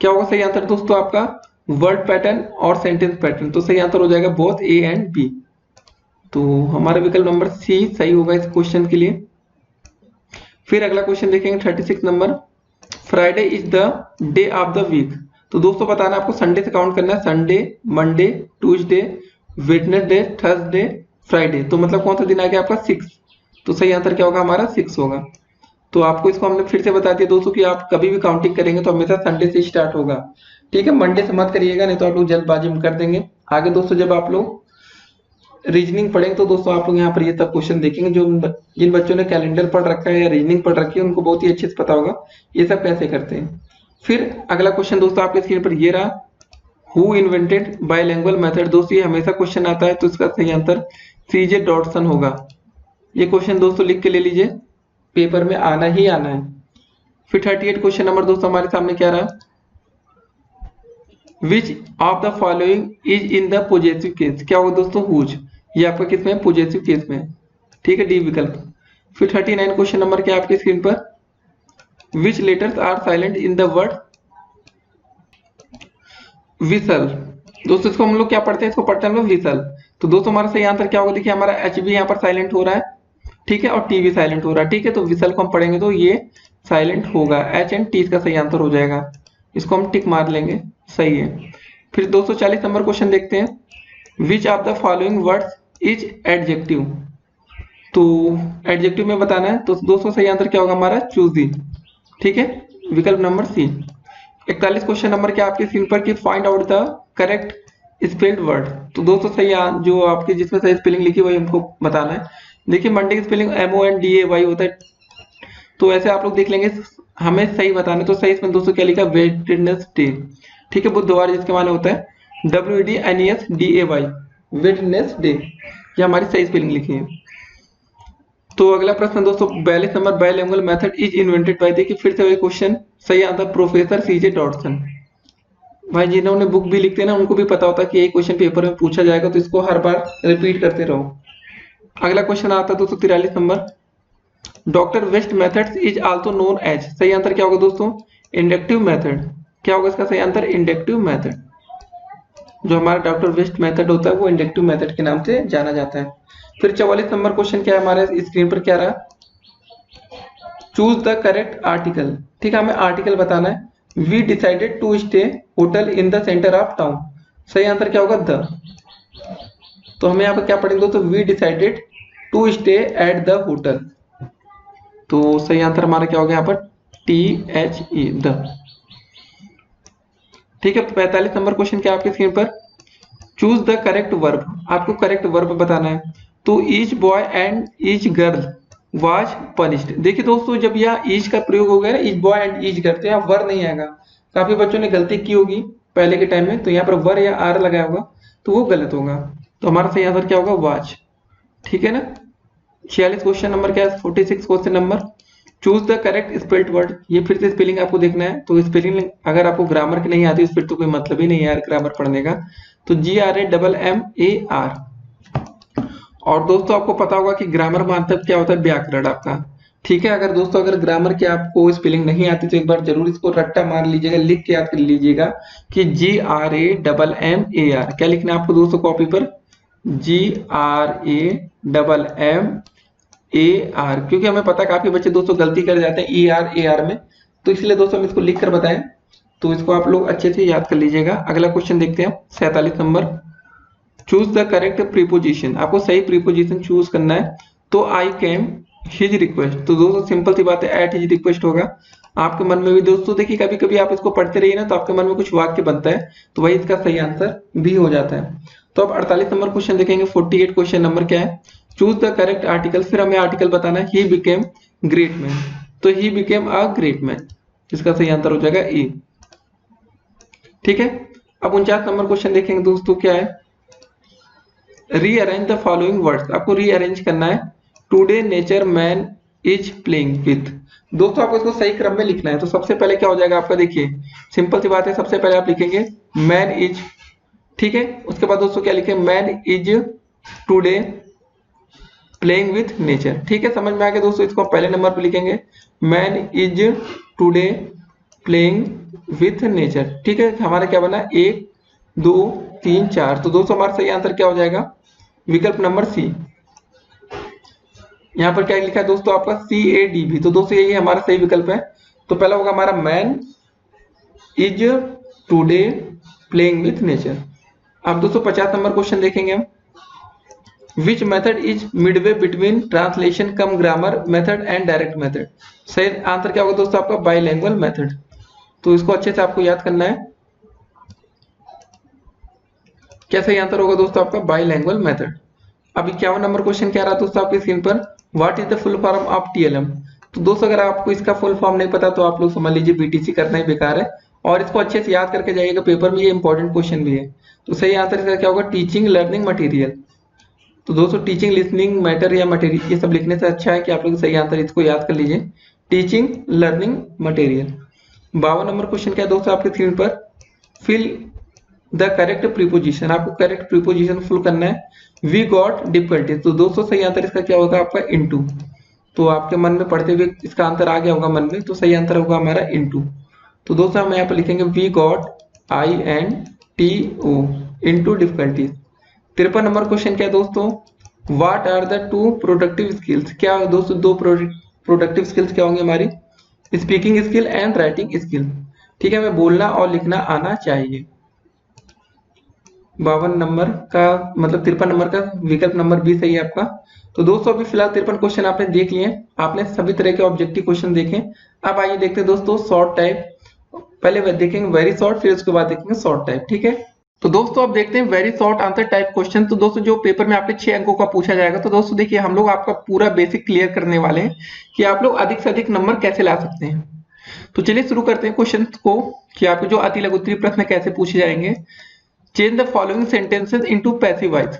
क्या होगा सही आंसर दोस्तों आपका वर्ड पैटर्न और सेंटेंस पैटर्न। तो सही आंसर हो जाएगा बोथ A एंड B। तो हमारा विकल्प नंबर सी सही होगा इस क्वेश्चन के लिए। फिर अगला क्वेश्चन देखेंगे 36 number, Friday is the day of the week. तो दोस्तों बताना आपको संडे से काउंट करना है, Sunday, Monday, Tuesday, Wednesday, Thursday, Friday. तो मतलब कौन सा दिन आ गया आपका 6। तो सही आंसर क्या होगा हमारा 6 होगा। तो आपको इसको हमने फिर से बता दिया दोस्तों कि आप कभी भी काउंटिंग करेंगे तो हमेशा संडे से स्टार्ट होगा। ठीक है, मंडे से मत करिएगा, नहीं तो आप लोग जल्दबाजी में कर देंगे। आगे दोस्तों जब आप लोग रीजनिंग पढ़ेंगे तो दोस्तों आप लोग यहाँ पर ये सब क्वेश्चन देखेंगे। जो जिन बच्चों ने कैलेंडर पढ़ रखा है या रीजनिंग पढ़ रखी है उनको बहुत ही अच्छे से पता होगा ये सब कैसे करते हैं। फिर अगला क्वेश्चन दोस्तों आपके स्क्रीन पर ये रहा, हु इन्वेंटेड बाइलिंगुअल मेथड। दोस्तों ये हमेशा क्वेश्चन आता है तो इसका सही आंसर CJ डॉटसन होगा। ये क्वेश्चन दोस्तों लिख के ले लीजिए, पेपर में आना ही आना है। फिर 38 क्वेश्चन नंबर दोस्तों हमारे सामने क्या रहा, विच of the following is in the positive case. क्या होगा दोस्तों हुज, ये आपका किस में पॉजिटिव केस में। ठीक है, डी विकल्प। फिर 39 क्वेश्चन नंबर क्या आपकी स्क्रीन पर, which letters are silent in the word whistle. दोस्तों इसको हम लोग क्या पढ़ते हैं, इसको पढ़ते हैं हम लोग विसल। तो दोस्तों हमारा सही आंसर क्या होगा, देखिए हमारा H भी यहाँ पर साइलेंट हो रहा है। ठीक है, और T भी साइलेंट हो रहा है। ठीक है, तो विसल को हम पढ़ेंगे तो ये साइलेंट होगा, H एंड T इसका सही आंसर हो जाएगा। इसको हम टिक मार लेंगे, सही है। फिर 240 नंबर क्वेश्चन देखते हैं, विच of the following words is adjective. तो एडजेक्टिव में बताना है तो दोस्तों सही आंसर क्या होगा हमारा चूजी। ठीक है, विकल्प नंबर सी। 41 क्वेश्चन नंबर क्या आपके स्क्रीन पर कि find out the correct spelled word. तो दोस्तों सही जो आपकी जिसमें सही स्पेलिंग लिखी वही हमको बताना है। देखिए मंडे की स्पेलिंग MONDAY होता है, तो ऐसे आप लोग देख लेंगे। हमें सही बताना है तो सही इसमें दोस्तों क्या लिखा, वेडनेसडे। ठीक है, बुधवार जिसके माने होता है WEDNESDAY, वेडनेसडे। ये हमारी सही स्पेलिंग लिखी है। तो अगला प्रश्न दोस्तों 42 number, bilingual method is invented by. देखिए फिर से वही क्वेश्चन, सही आंसर प्रोफेसर CJ डॉटसन। भाई जिन्होंने बुक भी लिखते हैं ना उनको भी पता होता है कि ये क्वेश्चन पेपर में पूछा जाएगा, तो इसको हर बार रिपीट करते रहो। अगला क्वेश्चन आता है दोस्तों 43 number, doctor west methods is also known as. सही आंसर क्या होगा दोस्तों, इंडक्टिव मेथड। क्या होगा इसका सही आंसर, इंडक्टिव मेथड। जो हमारा डॉक्टर वेस्ट मेथड होता है वो इंडक्टिव मेथड के नाम से जाना जाता है। फिर 44 नंबर क्वेश्चन क्या है हमारे स्क्रीन पर क्या रहा, चूज द करेक्ट आर्टिकल। ठीक है, हमें आर्टिकल बताना है। We decided to stay hotel in the centre of town. सही आंसर क्या होगा द। तो हमें यहाँ पर क्या पढ़ेंगे दोस्तों, we decided to stay at the hotel. तो सही आंसर हमारा क्या होगा यहाँ पर THE द। ठीक है, 45 नंबर क्वेश्चन क्या आपके स्क्रीन पर, चूज द करेक्ट वर्ब। आपको करेक्ट वर्ब बताना है। तो each boy and each girl was punished. देखिए दोस्तों जब यहाँ ईच का प्रयोग हो गया ना, each boy and each girl, तो यहाँ वर नहीं आएगा। काफी बच्चों ने गलती की होगी पहले के टाइम में, तो यहाँ पर वर या आर लगाया होगा तो वो गलत होगा। तो हमारा सही आंसर क्या होगा वाज। ठीक है ना। 46 क्वेश्चन नंबर क्या है, 46 question number, choose the correct spelled word, ये फिर से स्पेलिंग आपको देखना है। तो स्पेलिंग अगर आपको ग्रामर की नहीं आती फिर तो कोई मतलब ही नहीं है यार ग्रामर पढ़ने का। तो GRAMMAR। और दोस्तों आपको पता होगा कि ग्रामर मतलब क्या होता है, व्याकरण आपका। ठीक है, अगर दोस्तों अगर ग्रामर की आपको स्पेलिंग नहीं आती तो एक बार जरूर इसको रट्टा मार लीजिएगा, लिख के याद कर लीजिएगा कि GRAMMAR। क्या लिखना है आपको दोस्तों कॉपी पर, GRAMMAR, क्योंकि हमें पता है काफी बच्चे दोस्तों गलती कर जाते हैं ER AR में, तो इसलिए दोस्तों हम इसको लिख कर बताएं। तो इसको आप लोग अच्छे से याद कर लीजिएगा। अगला क्वेश्चन देखते हैं 47 number. Choose the correct preposition, आपको सही प्रीपोजिशन चूज करना है। तो आई केम हिज रिक्वेस्ट, तो दोस्तों सिंपल सी बात है, एट हिज रिक्वेस्ट होगा। आपके मन में भी दोस्तों देखिए कभी कभी आप इसको पढ़ते रहिए ना तो आपके मन में कुछ वाक्य बनता है, तो वही इसका सही आंसर भी हो जाता है। तो अब 48 नंबर क्वेश्चन देखेंगे। 48 क्वेश्चन नंबर क्या है, चूज द करेक्ट आर्टिकल। फिर हमें आर्टिकल बताना है, ही बिकेम ग्रेट मैन, तो he became a great man, इसका सही आंसर हो जाएगा ए। ठीक है, अब 49 नंबर क्वेश्चन देखेंगे दोस्तों, क्या है, रीअरेंज द फॉलोइंग वर्ड्स, आपको रीअरेंज करना है। Today nature man is playing with, दोस्तों आपको इसको सही क्रम में लिखना है। तो सबसे पहले क्या हो जाएगा आपका, देखिए सिंपल सी बात है, सबसे पहले आप लिखेंगे मैन इज, ठीक है। उसके बाद दोस्तों क्या लिखें, man is today playing with nature, ठीक है, समझ में आ गया दोस्तों। इसको पहले नंबर पे लिखेंगे, man is today playing with nature, ठीक है। हमारा क्या बना, 1 2 3 4, तो दोस्तों हमारा सही आंसर क्या हो जाएगा, विकल्प नंबर सी। यहाँ पर क्या लिखा है दोस्तों आपका CADB, तो दोस्तों यही हमारा सही विकल्प है। तो पहला होगा हमारा man is today playing with nature. अब दोस्तों 50 नंबर क्वेश्चन देखेंगे हम। Which method is Midway between translation come grammar method and direct method, सही आंसर क्या होगा दोस्तों आपका, बाइलैंग्वेज मेथड। तो इसको अच्छे से आपको याद करना है, क्या सही आंसर होगा दोस्तों आपका, बाइलैंग्वेज मेथड। अब 51 नंबर क्वेश्चन क्या रहा दोस्तों आपकी स्क्रीन पर, what is the full form of TLM। तो दोस्तों अगर आपको इसका फुल फॉर्म नहीं पता तो आप लोग समझ लीजिए BTC करना ही बेकार है, और इसको अच्छे से याद करके जाइएगा, पेपर में ये इंपॉर्टेंट क्वेश्चन भी है। तो सही आंसर इसका क्या होगा, टीचिंग लर्निंग मटेरियल। तो दोस्तों टीचिंग लिसनिंग मैटर या मटेरियल, ये सब लिखने से अच्छा है कि आप लोग सही आंसर इसको याद कर लीजिए, teaching learning material. 52 number question क्या है दोस्तों आपके स्क्रीन पर, फिल द करेक्ट प्रीपोजिशन, आपको करेक्ट प्रीपोजिशन फुल करना है। वी गॉट डिफिकल्टीज, तो दोस्तों सही आंसर इसका क्या होगा आपका, इनटू। तो आपके मन में पढ़ते हुए इसका आंसर आ गया होगा मन में, तो सही आंसर होगा हमारा इनटू। तो दोस्तों हम यहाँ पर लिखेंगे we got INTO into difficulties. 53 number question क्या है दोस्तों, what are the 2 productive skills, क्या दोस्तों 2 प्रोडक्टिव स्किल्स क्या होंगे हमारी, speaking skill and writing skill, ठीक है, हमें बोलना और लिखना आना चाहिए। 52 नंबर का मतलब 53 नंबर का विकल्प नंबर बी सही है आपका। तो दोस्तों अभी फिलहाल 53 क्वेश्चन आपने देख लिए, आपने सभी तरह के ऑब्जेक्टिव क्वेश्चन देखे। अब आइए देखते हैं दोस्तों शॉर्ट टाइप, पहले देखेंगे वेरी शॉर्ट, फिर उसके बाद देखेंगे शॉर्ट टाइप, ठीक है। तो दोस्तों अब देखते हैं very short answer type question. तो दोस्तों जो पेपर में आपके 6 अंकों का पूछा जाएगा, तो दोस्तों देखिए हम लोग आपका पूरा बेसिक क्लियर करने वाले हैं कि आप लोग अधिक से अधिक नंबर कैसे ला सकते हैं। तो चलिए शुरू करते हैं क्वेश्चन को कि आपके जो अति लघु उत्तरीय प्रश्न कैसे पूछे जाएंगे। Change the following sentences into passive voice,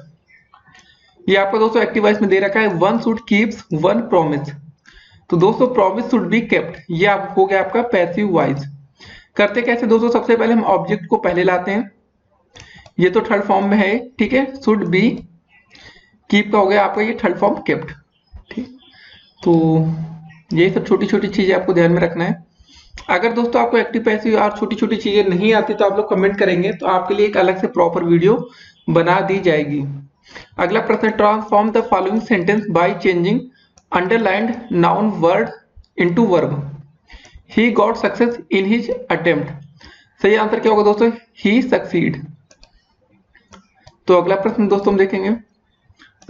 ये आपका दोस्तों एक्टिव वॉइस में दे रखा है, one should keeps one promise, तो दोस्तों प्रॉमिस शुड बी केप्ट, ये आप हो गया आपका पैसिव वॉइस। करते कैसे दोस्तों, सबसे पहले हम ऑब्जेक्ट को पहले लाते हैं, ये तो थर्ड फॉर्म में है, ठीक है, शुड बी, कीप का हो गया आपका ये थर्ड फॉर्म केप्ट, ठीक। तो ये सब छोटी छोटी चीजें आपको ध्यान में रखना है। अगर दोस्तों आपको एक्टिव पैसिव और छोटी छोटी चीजें नहीं आती तो आप लोग कमेंट करेंगे, तो आपके लिए एक अलग से प्रॉपर वीडियो बना दी जाएगी। अगला प्रश्न, transform the following sentence by changing underlined noun word into verb. He got success in his attempt, सही आंसर क्या होगा दोस्तों, ही सक्सीड। तो अगला प्रश्न दोस्तों हम देखेंगे,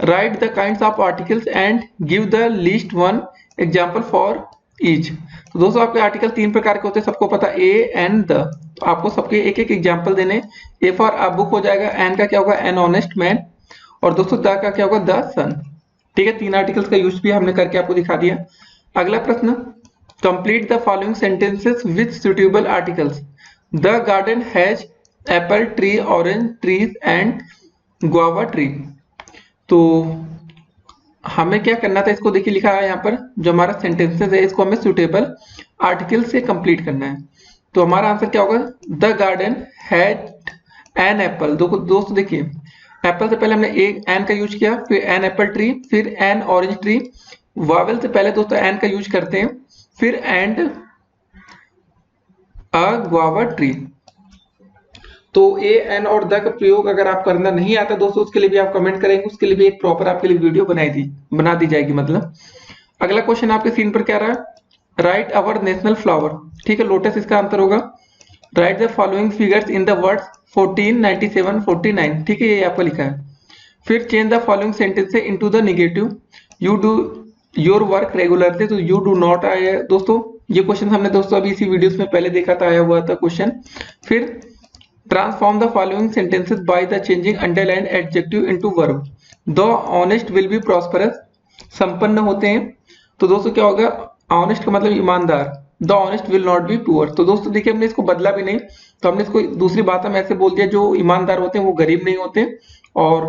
right the kinds of articles and give the least one example for each. तो दोस्तों आपके आर्टिकल 3 प्रकार के होते हैं, सबको पता, ए एंड द, तो आपको सबके एक एक एग्जाम्पल देने। ए फॉर अ बुक हो जाएगा, एन का क्या होगा, एन ऑनेस्ट मैन, और दोस्तों द का क्या होगा, द सन, ठीक है। 3 आर्टिकल्स का यूज भी हमने करके आपको दिखा दिया। अगला प्रश्न, complete the following sentences with suitable articles. The garden has Apple tree, orange trees and guava tree. तो हमें क्या करना था, इसको देखिए लिखा है यहाँ पर, जो हमारा सेंटेंसेस है इसको हमें सुटेबल आर्टिकल से कंप्लीट करना है। तो हमारा आंसर क्या होगा, the garden had an apple. दोस्तों देखिए, एप्पल से पहले हमने एक एन का यूज किया, फिर एन एप्पल ट्री, फिर एन ऑरेंज ट्री। वावेल से पहले दोस्तों एन का यूज करते हैं, फिर एंड अ गुआवा ट्री। तो ए एन और द का प्रयोग अगर आप करना नहीं आता दोस्तों, उसके लिए भी आप कमेंट करेंगे, उसके लिए भी एक प्रॉपर आपके लिए वीडियो बना दी जाएगी मतलब। अगला क्वेश्चन आपके स्क्रीन पर क्या रहा है, राइट अवर नेशनल फ्लावर। ठीक है, लोटस इसका आंसर होगा। Right the following figures in the words 14, 97, 49। ठीक है, ये आपको लिखा है। फिर change the following sentence into the negative. You do your work regularly, तो यू डू नॉट आया है दोस्तों। ये क्वेश्चन हमने दोस्तों अभी इसी वीडियोस में पहले देखा था, आया हुआ था क्वेश्चन। फिर transform the following sentences by the changing underline adjective into verb. The honest will be prosperous, संपन्न होते हैं। तो दोस्तों क्या होगा, ऑनेस्ट का मतलब ईमानदार। The honest will not be poor. तो दोस्तों देखिए, हमने इसको बदला भी नहीं, तो हमने इसको दूसरी भाषा में ऐसे बोल दिया, जो ईमानदार होते हैं वो गरीब नहीं होते, और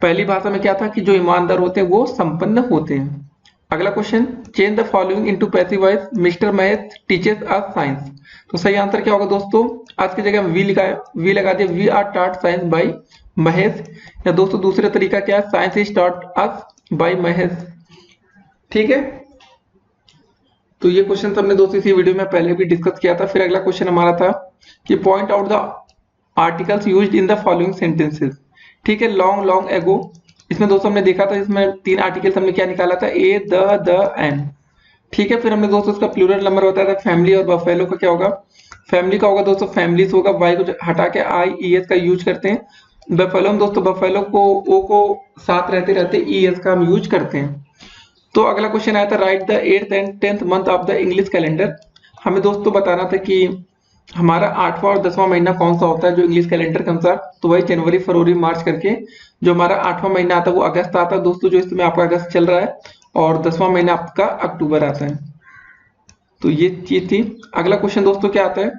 पहली भाषा में क्या था कि जो ईमानदार होते हैं वो संपन्न होते हैं। अगला question, change the following into passive voice. Mister Mahesh teaches us science. तो सही आंसर क्या होगा दोस्तों, आज की जगह वी लगा दिया, we are taught science by Mahesh. या दोस्तों दूसरा तरीका क्या है, science is taught us by Mahesh. ठीक है, तो ये क्वेश्चन हमने दोस्तों इसी वीडियो में पहले भी डिस्कस किया था। फिर अगला क्वेश्चन हमारा था कि point out the articles used in the following sentences. ठीक है, लॉन्ग लॉन्ग एगो, इसमें दोस्तों हमने देखा था, इसमें 3 आर्टिकल्स हमने क्या निकाला था, ए, द एन। ठीक है, फिर हमने दोस्तों उसका प्लूरल नंबर बताया था। फैमिली और बफेलो का क्या होगा, फैमिली का होगा दोस्तों फैमिलीज होगा, वाई को हटा के आई ई एस का यूज करते हैं। बफेलो में दोस्तों बफेलो को ओ को साथ रहते रहते ई एस का हम यूज करते हैं। तो अगला क्वेश्चन आया था, right the 8th and 10th month of the English calendar. हमें दोस्तों बताना था कि हमारा 8वां और 10वां महीना कौन सा होता है जो इंग्लिश कैलेंडर के अनुसार। तो वही जनवरी, फरवरी, मार्च करके जो हमारा 8वां महीना आता है वो अगस्त आता है दोस्तों, जो इस समय आपका अगस्त चल रहा है, और 10वां महीना आपका अक्टूबर आता है। तो ये चीज थी। अगला क्वेश्चन दोस्तों क्या आता है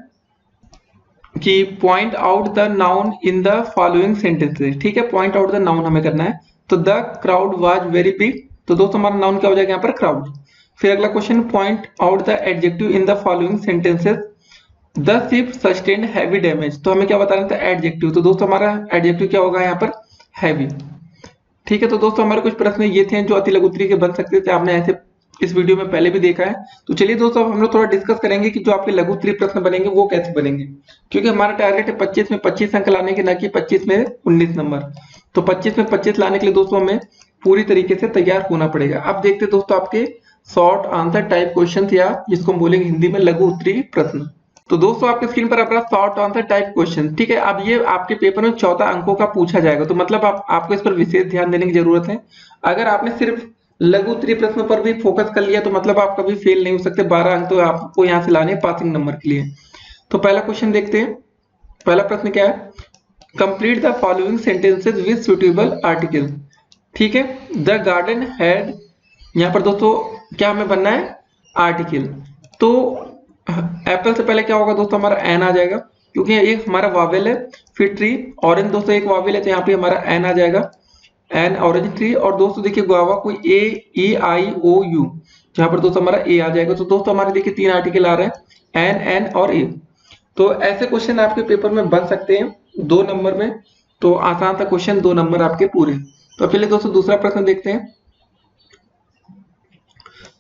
कि point out the noun in the following sentences. ठीक है, पॉइंट आउट द नाउन हमें करना है। तो the crowd was very big, तो दोस्तों हमारा नाउन क्या हो जाएगा यहाँ पर, क्राउड। फिर अगला question, point out the adjective in the following sentences. The ship sustained heavy damage, तो हमें क्या बताना था, एडजेक्टिव। तो दोस्तों हमारा एडजेक्टिव क्या होगा यहाँ पर, हैवी। ठीक है, तो दोस्तों हमारे कुछ प्रश्न ये थे जो अति लघु उत्तरीय के बन सकते थे, आपने ऐसे इस वीडियो में पहले भी देखा है। तो चलिए दोस्तों, अब हम लोग थोड़ा डिस्कस करेंगे कि जो आपके लघु उत्तरीय प्रश्न बनेंगे वो कैसे बनेंगे, क्योंकि हमारा टारगेट है 25 में 25 अंक लाने के, ना कि 25 में 19 नंबर। तो 25 में 25 लाने के लिए दोस्तों हमें पूरी तरीके से तैयार होना पड़ेगा। अब देखते दोस्तों आपके शॉर्ट आंसर टाइप क्वेश्चन, या जिसको हम बोलेंगे हिंदी में लघु उत्तरीय प्रश्न। तो दोस्तों आपके स्क्रीन पर अपना शॉर्ट आंसर टाइप क्वेश्चन। ठीक है, अब ये आपके पेपर में 14 अंकों का पूछा जाएगा, तो मतलब आपको इस पर विशेष ध्यान देने की जरूरत है। अगर आपने सिर्फ लघु उत्तरीय प्रश्न पर भी फोकस कर लिया तो मतलब आप कभी फेल नहीं हो सकते। 12 अंक तो आपको यहाँ से लाने पासिंग नंबर के लिए। तो पहला क्वेश्चन देखते हैं। पहला प्रश्न क्या है, complete the following sentences with suitable article. ठीक है, द गार्डन हैड, यहाँ पर दोस्तों क्या हमें बनना है, आर्टिकल। तो एप्पल से पहले क्या होगा दोस्तों, हमारा एन आ जाएगा, क्योंकि ये हमारा वावेल है। फिर ट्री, ऑरेंज दोस्तों एक वावेल है, तो यहाँ पे हमारा एन आ जाएगा, एन ऑरेंज ट्री। और दोस्तों देखिए गुआवा कोई ए, ई, आई, ओ, यू, जहां पर दोस्तों हमारा ए आ जाएगा। तो दोस्तों हमारे देखिए 3 आर्टिकल आ रहे हैं, एन, एन और ए। तो ऐसे क्वेश्चन आपके पेपर में बन सकते हैं 2 नंबर में। तो आसान सा क्वेश्चन, 2 नंबर आपके पूरे। तो चलिए दोस्तों दूसरा प्रश्न देखते हैं।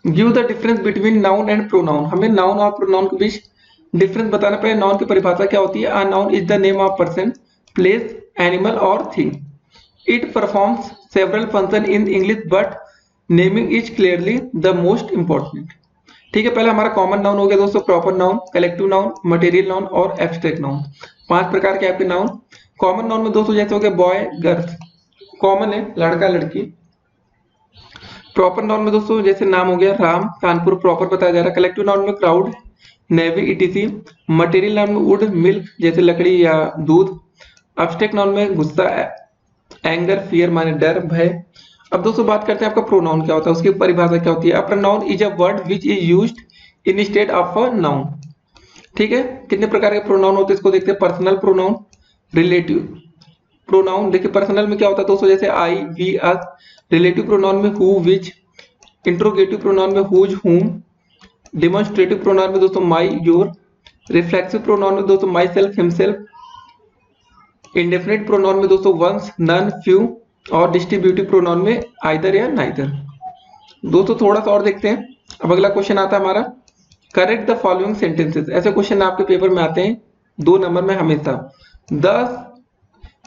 Give the difference between noun and pronoun. हमें नाउन और प्रोनाउन के बीच डिफरेंस बताना पड़ेगा। नाउन की परिभाषा क्या होती है, a noun is the name of person, place, animal और thing. It performs several function in English but naming is clearly the most important. ठीक है, पहले हमारा कॉमन नाउन हो गया दोस्तों, proper noun, collective noun, material noun और abstract noun. 5 प्रकार के आपके नाउन। कॉमन नाउन में दोस्तों जैसे हो गया बॉय, गर्ल्स, कॉमन है लड़का लड़की। प्रॉपर नाउन में दोस्तों जैसे नाम हो गया राम, कानपुर प्रॉपर बताया जा रहा है। कलेक्टिव नाउन में crowd, navy, etc. Material noun में वुड, मिल्क जैसे लकड़ी या दूध। एब्स्ट्रैक्ट नाउन में गुस्सा, एंगर, फियर माने डर, भय। अब दोस्तों बात करते हैं आपका प्रोनाउन क्या होता है, उसकी परिभाषा क्या होती है। A pronoun is a word which is used instead of a noun. ठीक है, कितने प्रकार के प्रोनाउन होते हैं इसको देखते हैं। पर्सनल प्रोनाउन, रिलेटिव प्रोनाउन देखिए पर्सनल में क्या होता है दोस्तों, जैसे आई, वी, अस। रिलेटिव प्रोनाउन में हु, विच। इंट्रोगेटिव प्रोनाउन में हुज, हुम। डेमोन्स्ट्रेटिव प्रोनाउन में दोस्तों माई, योर। रिफ्लेक्सिव प्रोनाउन में दोस्तों my self, himself. Indefinite pronoun में दोस्तों वंस, नन, फ्यू। और डिस्ट्रीब्यूटिव प्रोनाउन में आइदर या नाइदर। दोस्तों थोड़ा सा और देखते हैं। अब अगला क्वेश्चन आता है हमारा, करेक्ट द फॉलोइंग सेंटेंसेस। ऐसे क्वेश्चन आपके पेपर में आते हैं 2 नंबर में हमेशा। The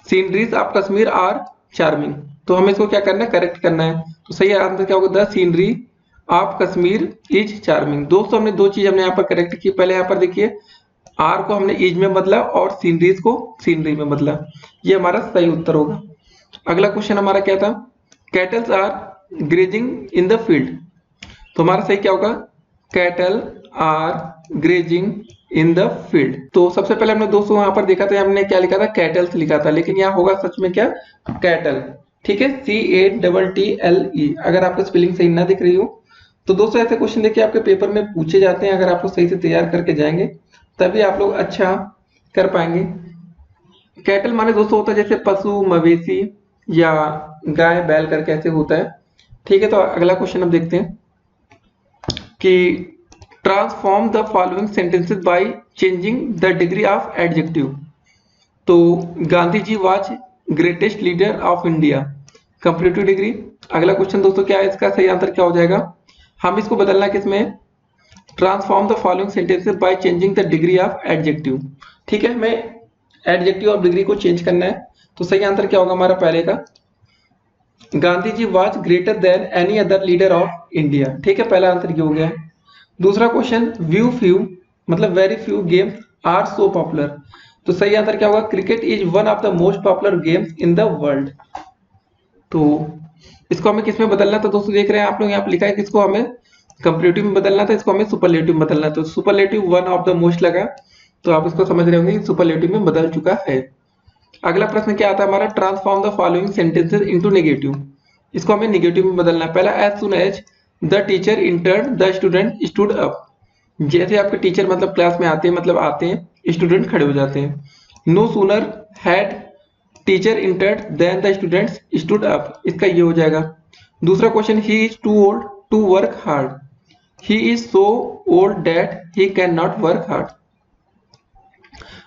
sceneries of Kashmir are charming, तो हमें इसको क्या करना है, करेक्ट करना है। तो सही आंसर क्या होगा, the scenery of Kashmir is charming. दोस्तों हमने 2 चीज हमने यहाँ पर करेक्ट की। पहले यहाँ पर देखिए आर को हमने इज में बदला और सीनरीज को सीनरी में बदला, ये हमारा सही उत्तर होगा। अगला क्वेश्चन हमारा क्या था, cattles are grazing in the field, तो हमारा सही क्या होगा, cattle are grazing in the field. तो सबसे पहले हमने दोस्तों वहां पर देखा था, हमने क्या लिखा था, कैटल्स लिखा था, लेकिन यहाँ होगा सच में क्या, कैटल। ठीक है, CATTLE। अगर आपको स्पेलिंग सही ना दिख रही हो तो दोस्तों ऐसे क्वेश्चन देखिए आपके पेपर में पूछे जाते हैं, अगर आप लोग सही से तैयार करके जाएंगे तभी आप लोग अच्छा कर पाएंगे। कैटल माने दोस्तों होता है जैसे पशु, मवेशी या गाय, बैल करके ऐसे होता है। ठीक है, तो अगला क्वेश्चन हम देखते हैं कि transform the following sentences by changing the degree of adjective. तो Gandhi ji was greatest leader of India, comparative degree. अगला क्वेश्चन दोस्तों क्या है, इसका सही आंसर क्या हो जाएगा, हम इसको बदलना किसमें, transform the following sentences by changing the degree of adjective. ठीक है, हमें एडजेक्टिव ऑफ डिग्री को चेंज करना है। तो सही आंसर क्या होगा हमारा पहले का, Gandhi ji was greater than any other leader of India. ठीक है, पहला आंसर ये हो गया है। दूसरा क्वेश्चन, व्यू फ्यू मतलब very few games are so popular, तो सही आंसर क्या होगा, cricket is one of the most popular games in the world. तो इसको हमें किसमें बदलना था दोस्तों, देख रहे हैं आप लोग यहाँ पे लिखा है, किसको हमें कंपैरेटिव में बदलना था, इसको हमें सुपरलेटिव में बदलना था। तो superlative one of the most लगा, तो आप इसको समझ रहे होंगे सुपरलेटिव में बदल चुका है। अगला प्रश्न क्या आता है हमारा, transform the following sentences into negative, इसको हमें नेगेटिव में बदलना है। पहला, as soon as the teacher entered the student stood up, जैसे आपके टीचर मतलब क्लास में आते हैं मतलब आते हैं, स्टूडेंट खड़े हो जाते हैं। No sooner had teacher entered than the students stood up, इसका ये हो जाएगा। दूसरा question, he is too old to work hard, he is so old that he can not work hard.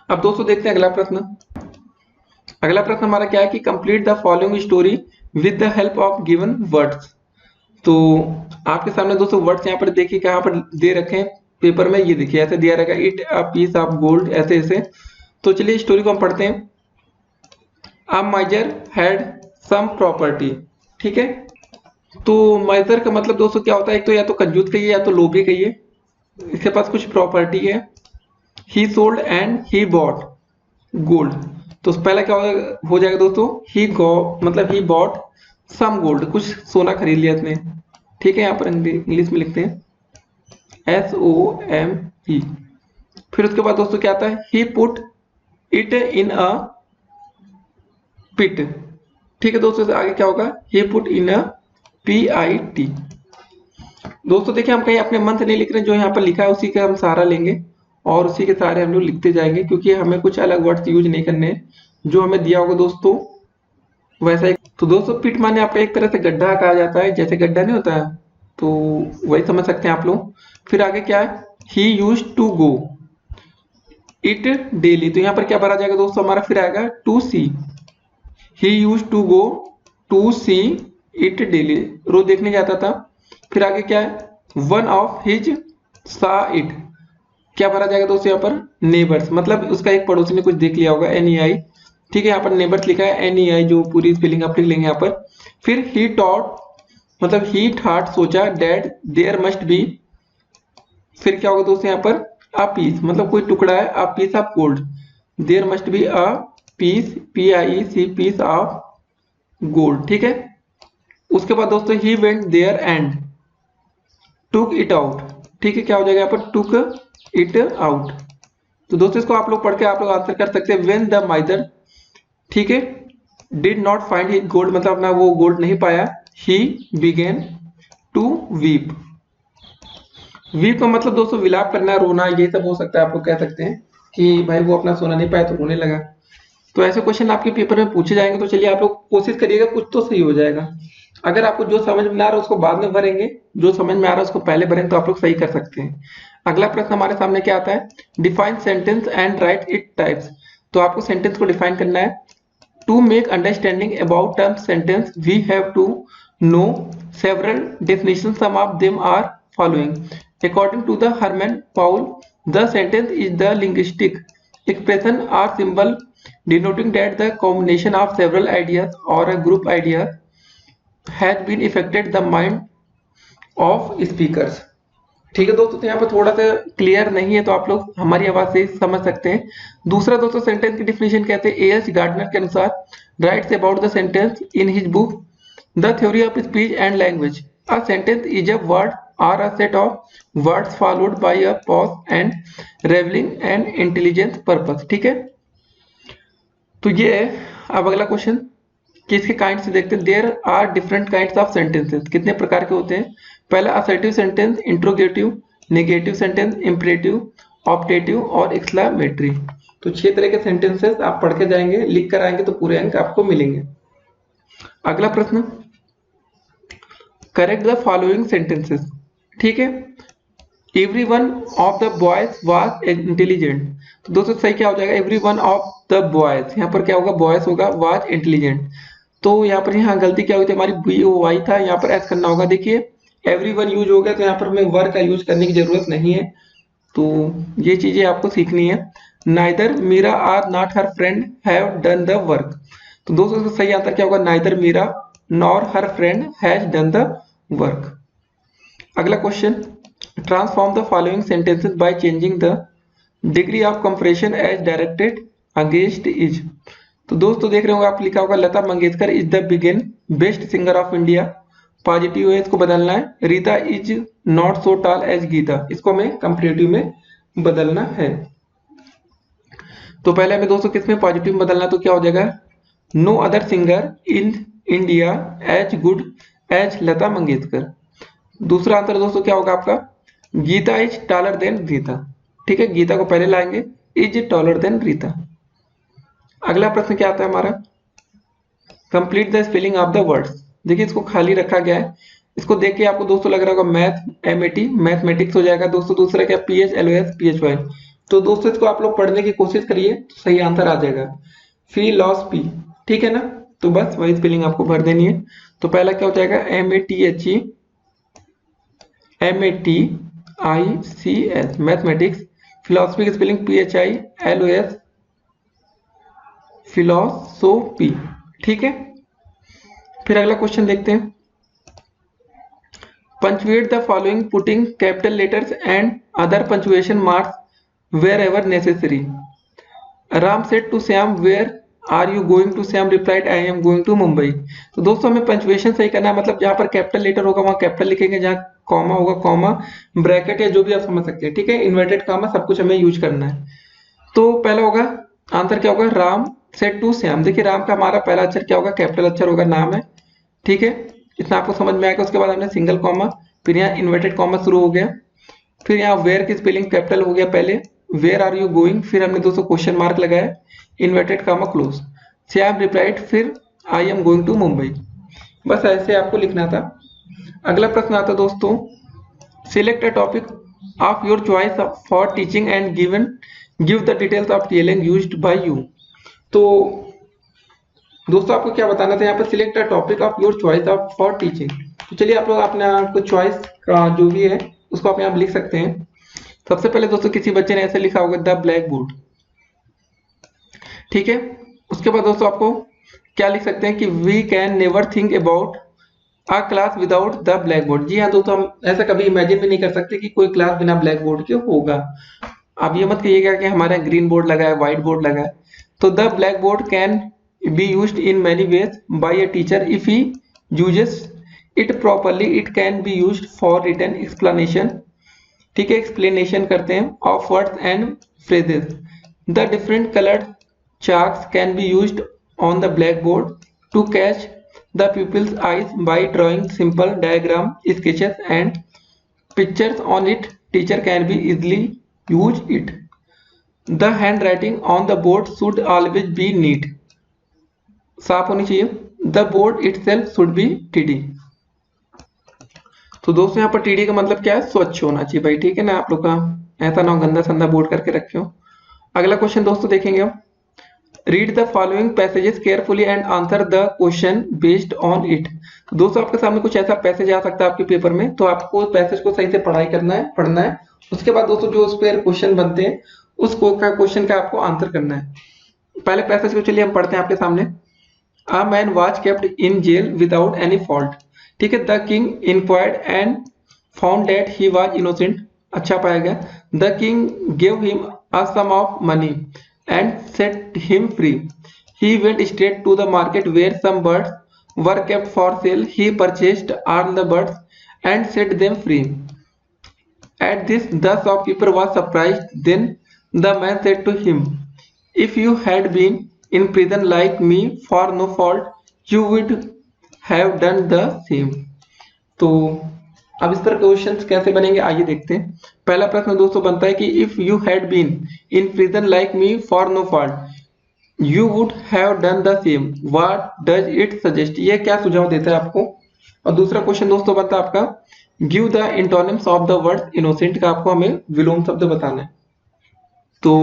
अब दोस्तों देखते हैं अगला प्रश्न। अगला प्रश्न हमारा क्या है कि complete the following story with the help of given words. तो आपके सामने दोस्तों वर्ड्स यहाँ पर देखिए कहाँ पर दे रखे हैं पेपर में, ये देखिए ऐसे दिया रहेगा, it a piece of gold, ऐसे ऐसे। तो चलिए स्टोरी को हम पढ़ते हैं। अ माइजर हैड सम प्रॉपर्टी, ठीक है। तो माइजर का मतलब दोस्तों क्या होता है, एक तो या तो कंजूस कहिए या तो लोभी कहिए, इसके पास कुछ प्रॉपर्टी है। ही sold and he bought gold, तो पहला क्या हो जाएगा दोस्तों, ही गो मतलब ही बॉट सम गोल्ड, कुछ सोना खरीद लिया इसने। ठीक है, यहाँ पर इंग्लिश में लिखते हैं SOME। फिर उसके बाद दोस्तों क्या आता है, ही पुट इट इन अ पिट। ठीक है दोस्तों, आगे क्या होगा, ही पुट इन अ PIT। दोस्तों देखिए हम कहीं अपने मन से नहीं लिख रहे, जो यहाँ पर लिखा है उसी का हम सहारा लेंगे और उसी के सहारे हम लोग लिखते जाएंगे, क्योंकि हमें कुछ अलग वर्ड्स यूज नहीं करने, जो हमें दिया होगा दोस्तों वैसा ही। तो दोस्तों पिट माने आपका एक तरह से गड्ढा कहा जाता है, जैसे गड्ढा नहीं होता है, तो वही समझ सकते हैं आप लोग। फिर आगे क्या है, he use to go it daily, तो यहाँ पर क्या भरा जाएगा दोस्तों हमारा, फिर आएगा to see. He use to go to see it daily, रोज देखने जाता था। फिर आगे क्या है, one of his saw it, क्या भरा जाएगा दोस्तों यहाँ पर, नेबर्स, मतलब उसका एक पड़ोसी ने कुछ देख लिया होगा, NEI। ठीक है, यहाँ पर नेबर्स लिखा है, NEI, जो पूरी स्पेलिंग आप लिख लेंगे यहाँ पर। फिर ही टॉट मतलब ही ठाट सोचा, डेड देयर मस्ट बी, फिर क्या होगा दोस्तों यहाँ पर, अ पीस मतलब कोई टुकड़ा है, a piece of gold, there must be a piece PIEC piece of gold. ठीक है, उसके बाद दोस्तों he went there and took it out. ठीक है, क्या हो जाएगा यहाँ पर, टुक इट आउट। तो दोस्तों इसको आप लोग पढ़ के आप लोग आंसर कर सकते हैं, व्हेन द माइजर, ठीक है, did not find his gold मतलब अपना वो गोल्ड नहीं पाया, he began to weep. Weep का मतलब दोस्तों विलाप करना, रोना, ये सब हो सकता है, आप लोग कह सकते हैं कि भाई वो अपना सोना नहीं पाया तो रोने लगा। तो ऐसे क्वेश्चन आपके पेपर में पूछे जाएंगे, तो चलिए आप लोग कोशिश करिएगा, कुछ तो सही हो जाएगा। अगर आपको जो समझ में आ रहा है उसको बाद में भरेंगे, जो समझ में आ रहा है उसको पहले भरेंगे, तो आप लोग सही कर सकते हैं। अगला प्रश्न हमारे सामने क्या आता है, define sentence and write it types. तो आपको सेंटेंस को डिफाइन करना है। To make understanding about term sentence we have to know several definition, some of them are following. According to the Hermann Paul, the sentence is the linguistic expression or symbol denoting that the combination of several ideas or a group ideas has been affected the mind of speakers। ठीक है दोस्तों, तो यहाँ पर थोड़ा सा clear नहीं है, तो आप लोग हमारी आवाज से समझ सकते हैं। दूसरा दोस्तों, सेंटेंस की डिफिनेशन कहते हैं ए एच गार्डनर के अनुसार, writes about the sentence in his book the theory of speech and language, a sentence is a word or a set of words followed by a pause and revealing an intelligent purpose। ठीक है, तो ये है। अब अगला question कि इसके kind से देखते हैं। There are different kinds of sentences, कितने प्रकार के होते हैं। पहला assertive sentence, interrogative, negative sentence, imperative, optative और एक्सक्लेमेटरी। तो 6 तरह के सेंटेंसेस आप पढ़ के जाएंगे, लिख कर आएंगे तो पूरे अंक आपको मिलेंगे। अगला प्रश्न, करेक्ट द फॉलोइंग सेंटेंसेस। ठीक है, every one of the boys was intelligent. तो दोस्तों सही क्या हो जाएगा, every one of the boys, यहाँ पर क्या होगा, बॉयज होगा, वॉज इंटेलिजेंट। तो यहाँ पर यहाँ गलती क्या हुई थी हमारी, बी ओ वाई था, यहाँ पर एस करना होगा। देखिए एवरी वन यूज हो गया, तो यहाँ पर हमें वर का यूज करने की जरूरत नहीं है। तो ये चीजें आपको सीखनी है। Neither Meera or not her friend have done the work. तो दोस्तों सही आंसर क्या होगा, neither Meera nor her friend has done the work. अगला question, transform the following sentences by changing the degree of comparison as directed against is. तो दोस्तों देख रहे होंगे आप, लिखा होगा Lata Mangeshkar is the begin best singer of India, positive है, इसको बदलना है। Rita is not so tall as Gita, इसको हमें कंपेरेटिव में बदलना है। तो पहले हमें दोस्तों किसमें पॉजिटिव में बदलना, तो क्या हो जाएगा, no other singer in India as good as Lata Mangeshkar. दूसरा आंसर दोस्तों क्या होगा आपका, Geeta is taller than Rita. ठीक है, गीता को पहले लाएंगे, इज टॉलर देन रीता। अगला प्रश्न क्या आता है हमारा, complete the spelling of the words. देखिए इसको खाली रखा गया है, इसको देख के आपको दोस्तों लग रहा होगा मैथ एमएटी मैथमेटिक्स हो जाएगा दोस्तों। दूसरा क्या, PHLOS PHY। तो दोस्तों इसको आप लोग पढ़ने की कोशिश करिए, तो सही आंसर आ जाएगा फिलॉसफी। ठीक है ना, तो बस वही स्पेलिंग आपको भर देनी है। तो पहला क्या हो जाएगा, MATHEMATICS मैथमेटिक्स। फिलॉसफी की स्पेलिंग PHILOS फिलॉसफी। ठीक है, फिर अगला क्वेश्चन देखते हैं, punctuate the following putting capital letters and other punctuation marks wherever necessary. Ram said to Shyam where are you going to, Shyam replied I am going to Mumbai. तो दोस्तों हमें पंचुएशन सही करना है, मतलब जहां पर कैपिटल लेटर होगा वहां कैपिटल लिखेंगे, जहां कॉमा होगा कॉमा, ब्रैकेट या जो भी आप समझ सकते हैं। ठीक है, इन्वर्टेड कॉमा सब कुछ हमें यूज करना है। तो पहला होगा आंसर क्या होगा, राम सेड टू श्याम। देखिए राम का हमारा पहला अक्षर क्या होगा, कैपिटल अक्षर होगा, नाम है। ठीक है, इतना आपको समझ में आएगा। उसके बाद हमने सिंगल कॉमा, फिर यहाँ इन्वर्टेड कॉमा शुरू हो गया, फिर यहाँ वेयर की स्पेलिंग कैपिटल हो गया पहले, वेयर आर यू गोइंग, फिर हमने दोस्तों क्वेश्चन मार्क लगाया, inverted comma close, Shyam replied, फिर I am going to Mumbai. बस ऐसे आपको लिखना था। अगला प्रश्न आता दोस्तों, select a topic of your choice for teaching and give the details of TLN used by you. तो दोस्तों आपको क्या बताना था यहाँ पर, select a topic of your choice of for teaching. तो चलिए आप लोग अपना कुछ चॉइस का जो भी है उसको आप यहाँ लिख सकते हैं। सबसे पहले दोस्तों किसी बच्चे ने ऐसे लिखा होगा द ब्लैक बोर्ड। ठीक है, उसके बाद दोस्तों आपको क्या लिख सकते हैं कि we can never think about a class without the black board. जी हाँ दोस्तों, हम ऐसा कभी इमेजिन भी नहीं कर सकते कि कोई क्लास बिना ब्लैक बोर्ड के होगा। आप ये मत कहिएगा कि हमारा ग्रीन बोर्ड लगा है, व्हाइट बोर्ड लगा है। तो the black board can be used in many ways by a teacher if he uses it properly. It can be used for written explanation. ठीक है, एक्सप्लेनेशन करते हैं of words and phrases. The different coloured chalks can be used on the blackboard to catch the pupil's eyes by drawing simple diagram, sketches and pictures on it. Teacher can be easily use it. The hand writing on the board should always be neat, साफ होनी चाहिए। The board itself should be tidy. तो दोस्तों यहाँ पर TD का मतलब क्या है, स्वच्छ होना चाहिए भाई, ठीक है ना, आप लोग का ऐसा ना हो गंदा संदा बोर्ड करके रखे हो। अगला क्वेश्चन दोस्तों देखेंगे हम, read the following passages carefully and answer the question based on it. दोस्तों आपके सामने कुछ ऐसा पैसेज आ सकता है आपके पेपर में, तो आपको पैसेज को सही से पढ़ना है। उसके बाद दोस्तों जो उस पर क्वेश्चन बनते हैं उस क्वेश्चन का आपको आंसर करना है। पहले पैसेज को चलिए हम पढ़ते हैं आपके सामने। A man was kept in jail without any fault, ठीक है। The king inquired and found that he was innocent, अच्छा पाया गया। The king give him a sum of money and set him free. He went straight to the market where some birds were kept for sale. He purchased all the birds and set them free. At this the shopkeeper was surprised. Then the man said to him, if you had been in prison like me for no fault, you would have done the same। तो अब इस पर questions कैसे बनेंगे आइए देखते हैं। पहला प्रश्न दोस्तों बनता है कि if you had been in prison like me for no fault, you would have done the same, what does it suggest, ये क्या सुझाव देता है आपको। और दूसरा क्वेश्चन दोस्तों बनता है आपका, give the antonyms of the word innocent का आपको हमें विलोम शब्द बताना है। तो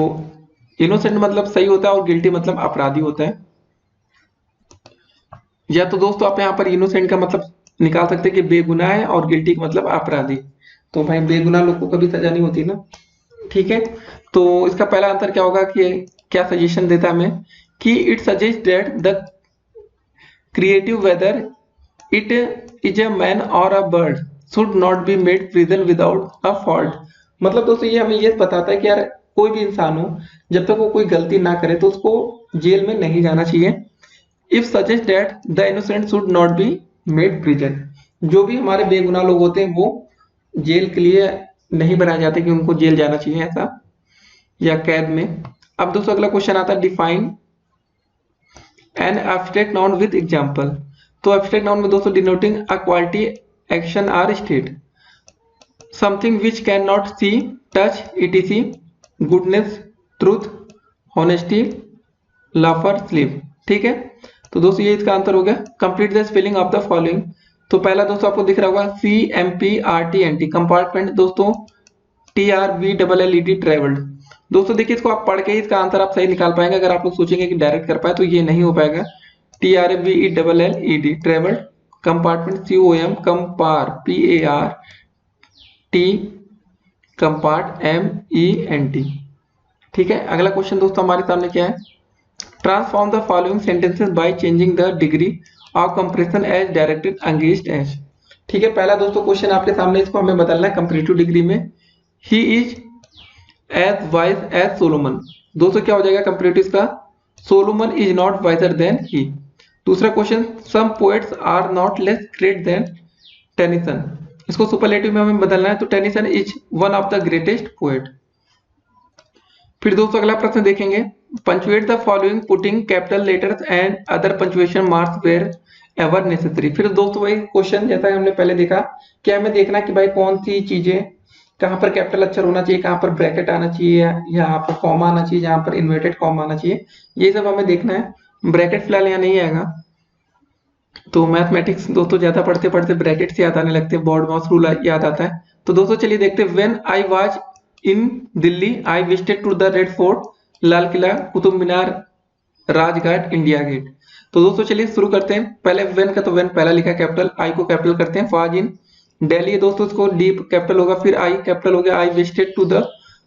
इनोसेंट मतलब सही होता है और गिल्टी मतलब अपराधी होता है। या तो दोस्तों आप यहाँ पर इनोसेंट का मतलब निकाल सकते हैं कि बेगुनाह है और गिल्टी का मतलब अपराधी। तो भाई बेगुनाह लोग को कभी सजा नहीं होती ना, ठीक है। तो इसका पहला आंसर क्या होगा कि क्या सजेशन देता है हमें कि it suggest that the creative whether it is a man और a bird should not be made prison without a fault. मतलब दोस्तों ये हमें ये बताता है कि यार कोई भी इंसान हो जब तक वो कोई गलती ना करे तो उसको जेल में नहीं जाना चाहिए। If suggest that the innocent should not be made prison, जो भी हमारे बेगुनाह लोग होते हैं वो जेल के लिए नहीं बनाए जाते कि उनको जेल जाना चाहिए ऐसा या कैद में। अब दोस्तों अगला क्वेश्चन आता है, define an abstract noun with example. तो एब्स्ट्रैक्ट नाउन में दोस्तों denoting a quality, action or state, something which can not see, touch, etc, goodness, truth, honesty, laughter, sleep, ठीक है। तो दोस्तों ये इसका आंसर हो गया। Complete the spelling of the following. तो पहला दोस्तों आपको दिख रहा होगा CMPRTNT, कंपार्टमेंट दोस्तों TRVLLED, ट्रेवल्ड। दोस्तों देखिए इसको आप पढ़ के ही इसका आंसर आप सही निकाल पाएंगे। अगर आप लोग सोचेंगे कि डायरेक्ट कर पाए तो ये नहीं हो पाएगा। TRVELLED, travelled, compartment COM, कंपार PART, कंपार्ट MENT, ठीक है। अगला क्वेश्चन दोस्तों हमारे सामने क्या है, transform the following sentences by changing the degree of comparison as directed against each, ठीक है। पहला दोस्तों क्वेश्चन आपके सामने, इसको हमें बदलना है कंपैरेटिव डिग्री में। He is as wise as Solomon, दोस्तों क्या हो जाएगा कंपैरेटिव का, Solomon is not wiser than he. दूसरा question, some poets are not less great than Tennyson, इसको सुपरलेटिव में हमें बदलना है, तो Tennyson is one of the greatest poet. फिर दोस्तों अगला प्रश्न देखेंगे, punctuate the following putting capital letters and other punctuation marks wherever necessary. फिर दोस्तों वही क्वेश्चन जैसा हमने पहले देखा कि हमें देखना कि भाई कौन सी चीजें, कहाँ पर कैपिटल अक्षर होना चाहिए, कहाँ पर ब्रैकेट आना चाहिए, यहाँ पर कॉमा आना चाहिए, जहाँ पर इन्वर्टेड कॉमा आना चाहिए, ये सब हमें देखना है। ब्रैकेट फिलहाल यहाँ नहीं आएगा। तो मैथमेटिक्स दोस्तों ज्यादा पढ़ते पढ़ते ब्रैकेट से याद आने लगते हैं, बॉर्ड मास रूल याद आता है। तो दोस्तों चलिए देखते हैं, when I was in Delhi I visited to the Red Fort, Lal Qila, Qutub Minar, Rajghat, India Gate. तो दोस्तों चलिए शुरू करते हैं। पहले व्हेन का, तो व्हेन पहला लिखा कैपिटल, आई को कैपिटल करते हैं। वाज इन दिल्ली दोस्तों इसको डी कैपिटल होगा, फिर आई कैपिटल हो गया, I visited to the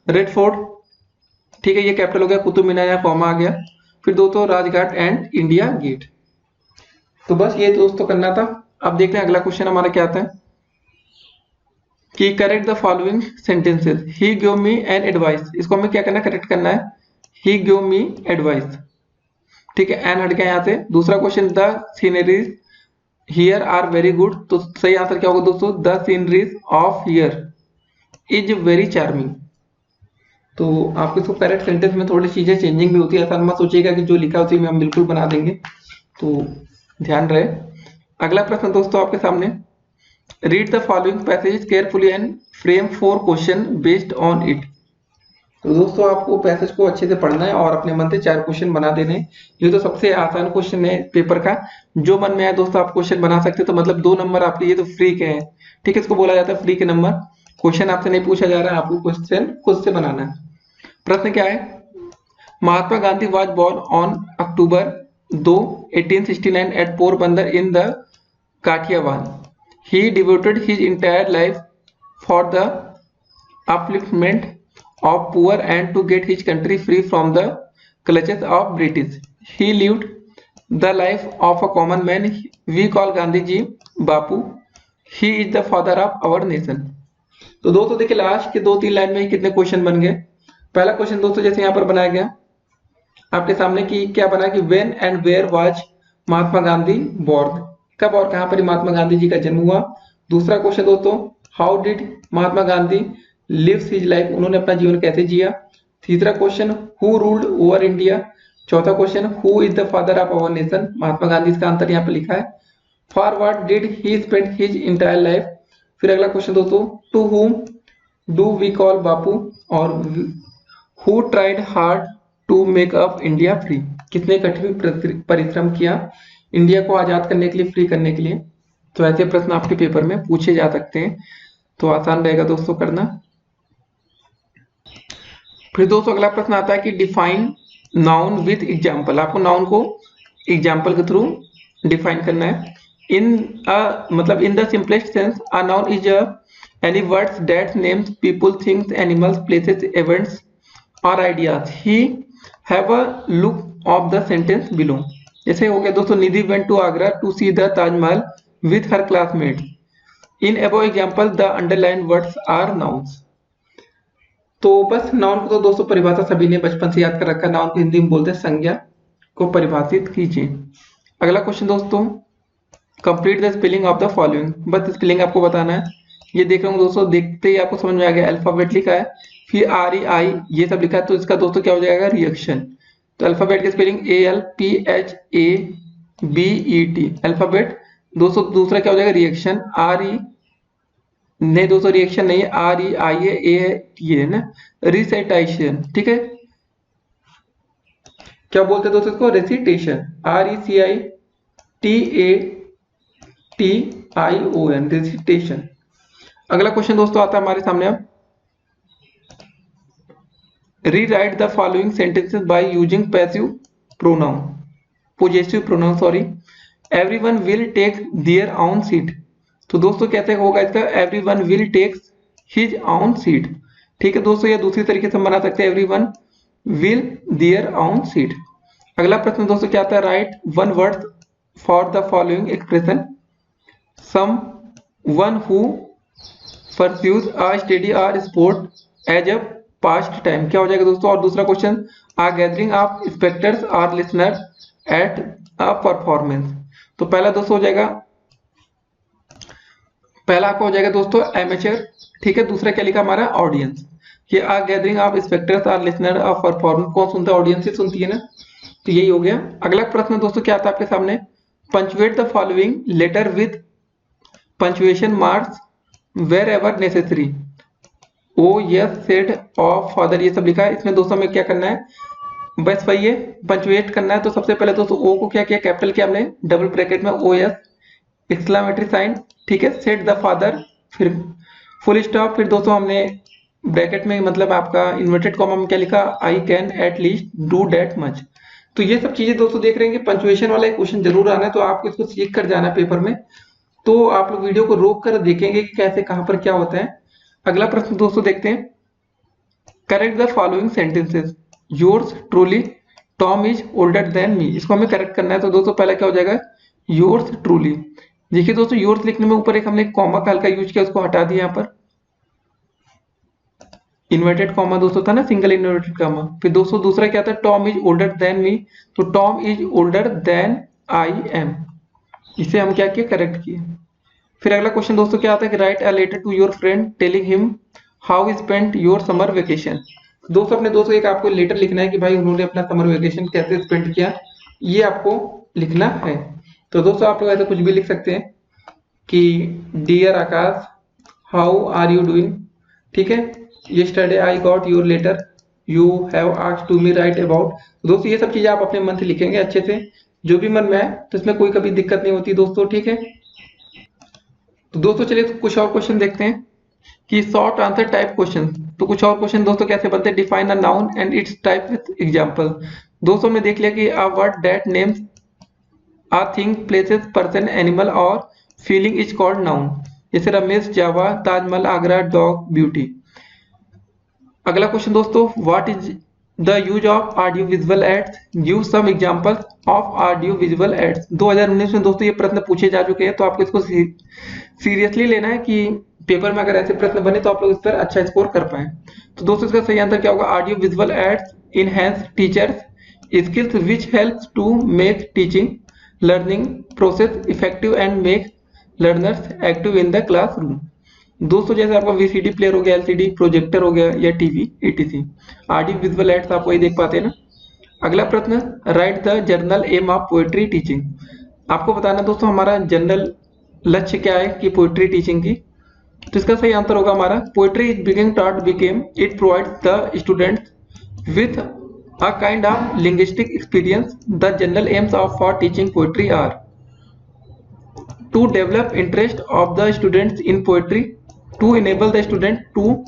Red Fort, ठीक है, ये कैपिटल हो गया, कुतुब मीनार या कॉमा आ गया, फिर दोस्तों राजघाट एंड इंडिया गेट। तो बस ये दोस्तों करना था। अब देखते हैं अगला क्वेश्चन हमारा क्या आता है कि correct the following sentences. He give me an advice, इसको हमें क्या करना है, करेक्ट करना है। ही गिव मी एडवाइस, ठीक है, एन हट गया यहाँ से। दूसरा क्वेश्चन, the sceneries here are very good, तो सही आंसर क्या होगा दोस्तों, the sceneries of here is very charming. तो आपको इसको करेक्ट सेंटेंस में थोड़ी चीजें चेंजिंग भी होती है, ऐसा मत सोचिएगा कि जो लिखा उसी में हम बिल्कुल बना देंगे, तो ध्यान रहे। अगला प्रश्न दोस्तों आपके सामने, read the following passages carefully and frame 4 question based on it. तो दोस्तों आपको पैसेज को अच्छे से पढ़ना है और अपने मन से 4 क्वेश्चन बना देने हैं। ये तो सबसे आसान क्वेश्चन है पेपर का, जो मन में आए दोस्तों आप क्वेश्चन बना सकते हो। तो मतलब 2 नंबर आपके ये तो फ्री के हैं, ठीक है, इसको बोला जाता है फ्री के नंबर। क्वेश्चन आपसे नहीं पूछा जा रहा है, आपको क्वेश्चन खुद से बनाना है। प्रश्न क्या है? Mahatma Gandhi was born on October 2, 1869 at Porbandar in the Kathiawar. He devoted his entire life for the upliftment of poor and to get his country free from the clutches of British. He lived the life of a common man. We call Gandhi ji Bapu. He is the father of our nation. तो दोस्तों देखिए last के 2-3 line में कितने question बन गए। पहला question दोस्तों जैसे यहाँ पर बनाया गया आपके सामने कि क्या बना कि when and where was Mahatma Gandhi born, कब और कहां पर महात्मा गांधी जी का जन्म हुआ। दूसरा क्वेश्चन दोस्तों how did Mahatma Gandhi lives his life, उन्होंने अपना जीवन कैसे जिया। तीसरा question who ruled over India. चौथा question who is the father of our nation, Mahatma Gandhi इसका आंसर यहाँ पे लिखा है। For what did he spend his entire life. फिर अगला क्वेश्चन दोस्तों to whom do we call Bapu, और who tried hard to make up India free, कितने कठिन परिश्रम किया इंडिया को आजाद करने के लिए, फ्री करने के लिए। तो ऐसे प्रश्न आपके पेपर में पूछे जा सकते हैं, तो आसान रहेगा दोस्तों करना। फिर दोस्तों अगला प्रश्न आता है कि डिफाइन नाउन विथ एग्जाम्पल, आपको नाउन को एग्जाम्पल के थ्रू डिफाइन करना है। मतलब in the simplest sense a noun is any words that names people, things, animals, places, events और ideas. He have a look of the sentence below. जैसे हो गया दोस्तों निधि went to Agra to see the Taj Mahal with her classmate. In above example the underline words are nouns. तो बस noun को तो दोस्तों परिभाषा सभी ने बचपन से याद कर रखा है, नाउन को हिंदी में बोलते हैं संज्ञा, को परिभाषित कीजिए। अगला क्वेश्चन दोस्तों complete the spelling of the following, बस स्पेलिंग आपको बताना है। ये देख रहे हो दोस्तों, देखते ही आपको समझ में आ गया, अल्फाबेट लिखा है फिर आर ई आई ये सब लिखा है, तो इसका दोस्तों क्या हो जाएगा रिएक्शन। तो अल्फाबेट की स्पेलिंग ALPHABET अल्फाबेट। दोस्तों दूसरा क्या हो जाएगा रिएक्शन आर ई, नहीं दोस्तों रिएक्शन नहीं है, REIA है ना, रिसाइटेशन, ठीक है। क्या बोलते हैं दोस्तों इसको रेसिटेशन, RECITATION रेसिटेशन। अगला क्वेश्चन दोस्तों आता है हमारे सामने अब rewrite the following sentences by using passive pronoun, possessive pronoun sorry. Everyone will take their own seat, तो दोस्तों कैसे होगा इसका, everyone will take his own seat, ठीक है दोस्तों। या दूसरी तरीके से बना सकते हैं everyone will their own seat. अगला प्रश्न दोस्तों क्या आता है write one word for the following expression. Someone who pursues a study और sport as a past time, क्या हो जाएगा दोस्तों। और दूसरा question a gathering of spectators और लिसनर एट अ परफॉर्मेंस। तो पहला दोस्तों हो जाएगा, पहला आपका हो जाएगा दोस्तों एमेचर, ठीक है। दूसरा क्या लिखा हमारा ऑडियंस। ये आ गैदरिंग ऑफ स्पेक्टर्स और लिसनर ऑफ परफॉर्मेंस कौन सुनता है, ऑडियंस ही सुनती है ना, तो यही हो गया। अगला प्रश्न दोस्तों क्या आता है आपके सामने, punctuate the following letter with punctuation marks wherever necessary. Oh yes said of father ये सब लिखा है, इसमें दोस्तों हमें क्या करना है, बस वही है पंचुएट करना है। तो सबसे पहले दोस्तों ओ को क्या किया, कैपिटल किया हमने, डबल ब्रैकेट में ओ एस एक्सक्लेमेटरी साइन, ठीक है, सेड द फादर, फिर फुल स्टॉप, फिर दोस्तों हमने ब्रैकेट में मतलब आपका इन्वर्टेड कॉमा में क्या लिखा, I can at least do that much. तो ये सब चीजें दोस्तों देख रहे हैं कि पंचुएशन वाला एक क्वेश्चन जरूर आना है, तो आपको इसको सीख कर जाना पेपर में। तो आप लोग वीडियो को रोक कर देखेंगे कि कैसे कहां पर क्या होता है। अगला प्रश्न दोस्तों देखते हैं, correct the following sentences. Yours truly Tom is older than मी, इसको हमें करेक्ट करना है। तो दोस्तों पहला क्या हो जाएगा, योर्स ट्रूली। देखिए दोस्तों योर्स लिखने में ऊपर एक हमने कॉमा का हल्का यूज किया, उसको हटा दिया, यहाँ पर इन्वर्टेड कॉमा दोस्तों था ना, सिंगल इन्वर्टेड कॉमा। फिर दोस्तों दूसरा क्या था, Tom is older than me, तो Tom is older than I am, इसे हम क्या किए, करेक्ट किए। फिर अगला क्वेश्चन दोस्तों क्या आता है कि write a letter to your friend telling him how spent your summer vacation. दोस्तों अपने दोस्तों एक आपको लेटर लिखना है कि भाई उन्होंने अपना समर वेकेशन कैसे स्पेंड किया, ये आपको लिखना है। तो दोस्तों आप लोग ऐसा कुछ भी लिख सकते हैं कि dear Akash how are you doing, ठीक है, yesterday I got your letter, you have asked to me write about. दोस्तों ये सब चीजें आप अपने मन से लिखेंगे अच्छे से, जो भी मन में है, तो इसमें कोई कभी दिक्कत नहीं होती दोस्तों, ठीक है। तो दोस्तों चलिए कुछ और क्वेश्चन देखते हैं कि शॉर्ट आंसर टाइप क्वेश्चन। तो कुछ और क्वेश्चन दोस्तों कैसे बनते हैं, define a noun and its type with example. दोस्तों हमने देख लिया कि a word that names a thing, places, person, animal और फीलिंग इज कॉल्ड नाउन। जैसे Ramesh, Java, Taj Mahal, Agra, dog, beauty. अगला क्वेश्चन दोस्तों, what is the use of audio visual aids, give some examples of audio visual aids. 2019 में दोस्तों ये प्रश्न पूछे जा चुके हैं, तो आपको इसको सीरियसली लेना है कि पेपर में अगर ऐसे प्रश्न बने तो आप लोग इस पर अच्छा स्कोर कर पाए। तो दोस्तों इसका सही आंसर क्या होगा, audio visual aids enhance teachers skills which helps to make teaching learning process effective and make learners active in the classroom. दोस्तों जैसे आपका वीसीडी प्लेयर हो गया, एलसीडी प्रोजेक्टर हो गया या TV etc, audio visual aids आप वही देख पाते हैं ना। अगला प्रश्न, write the general aim of poetry teaching. आपको बताना दोस्तों हमारा जनरल लक्ष्य क्या है कि पोएट्री टीचिंग की। तो इसका सही आंसर होगा हमारा, poetry is being taught became it provides the students with a kind of linguistic experience. The general aims of for teaching poetry are to develop interest of the students in poetry, to enable the student to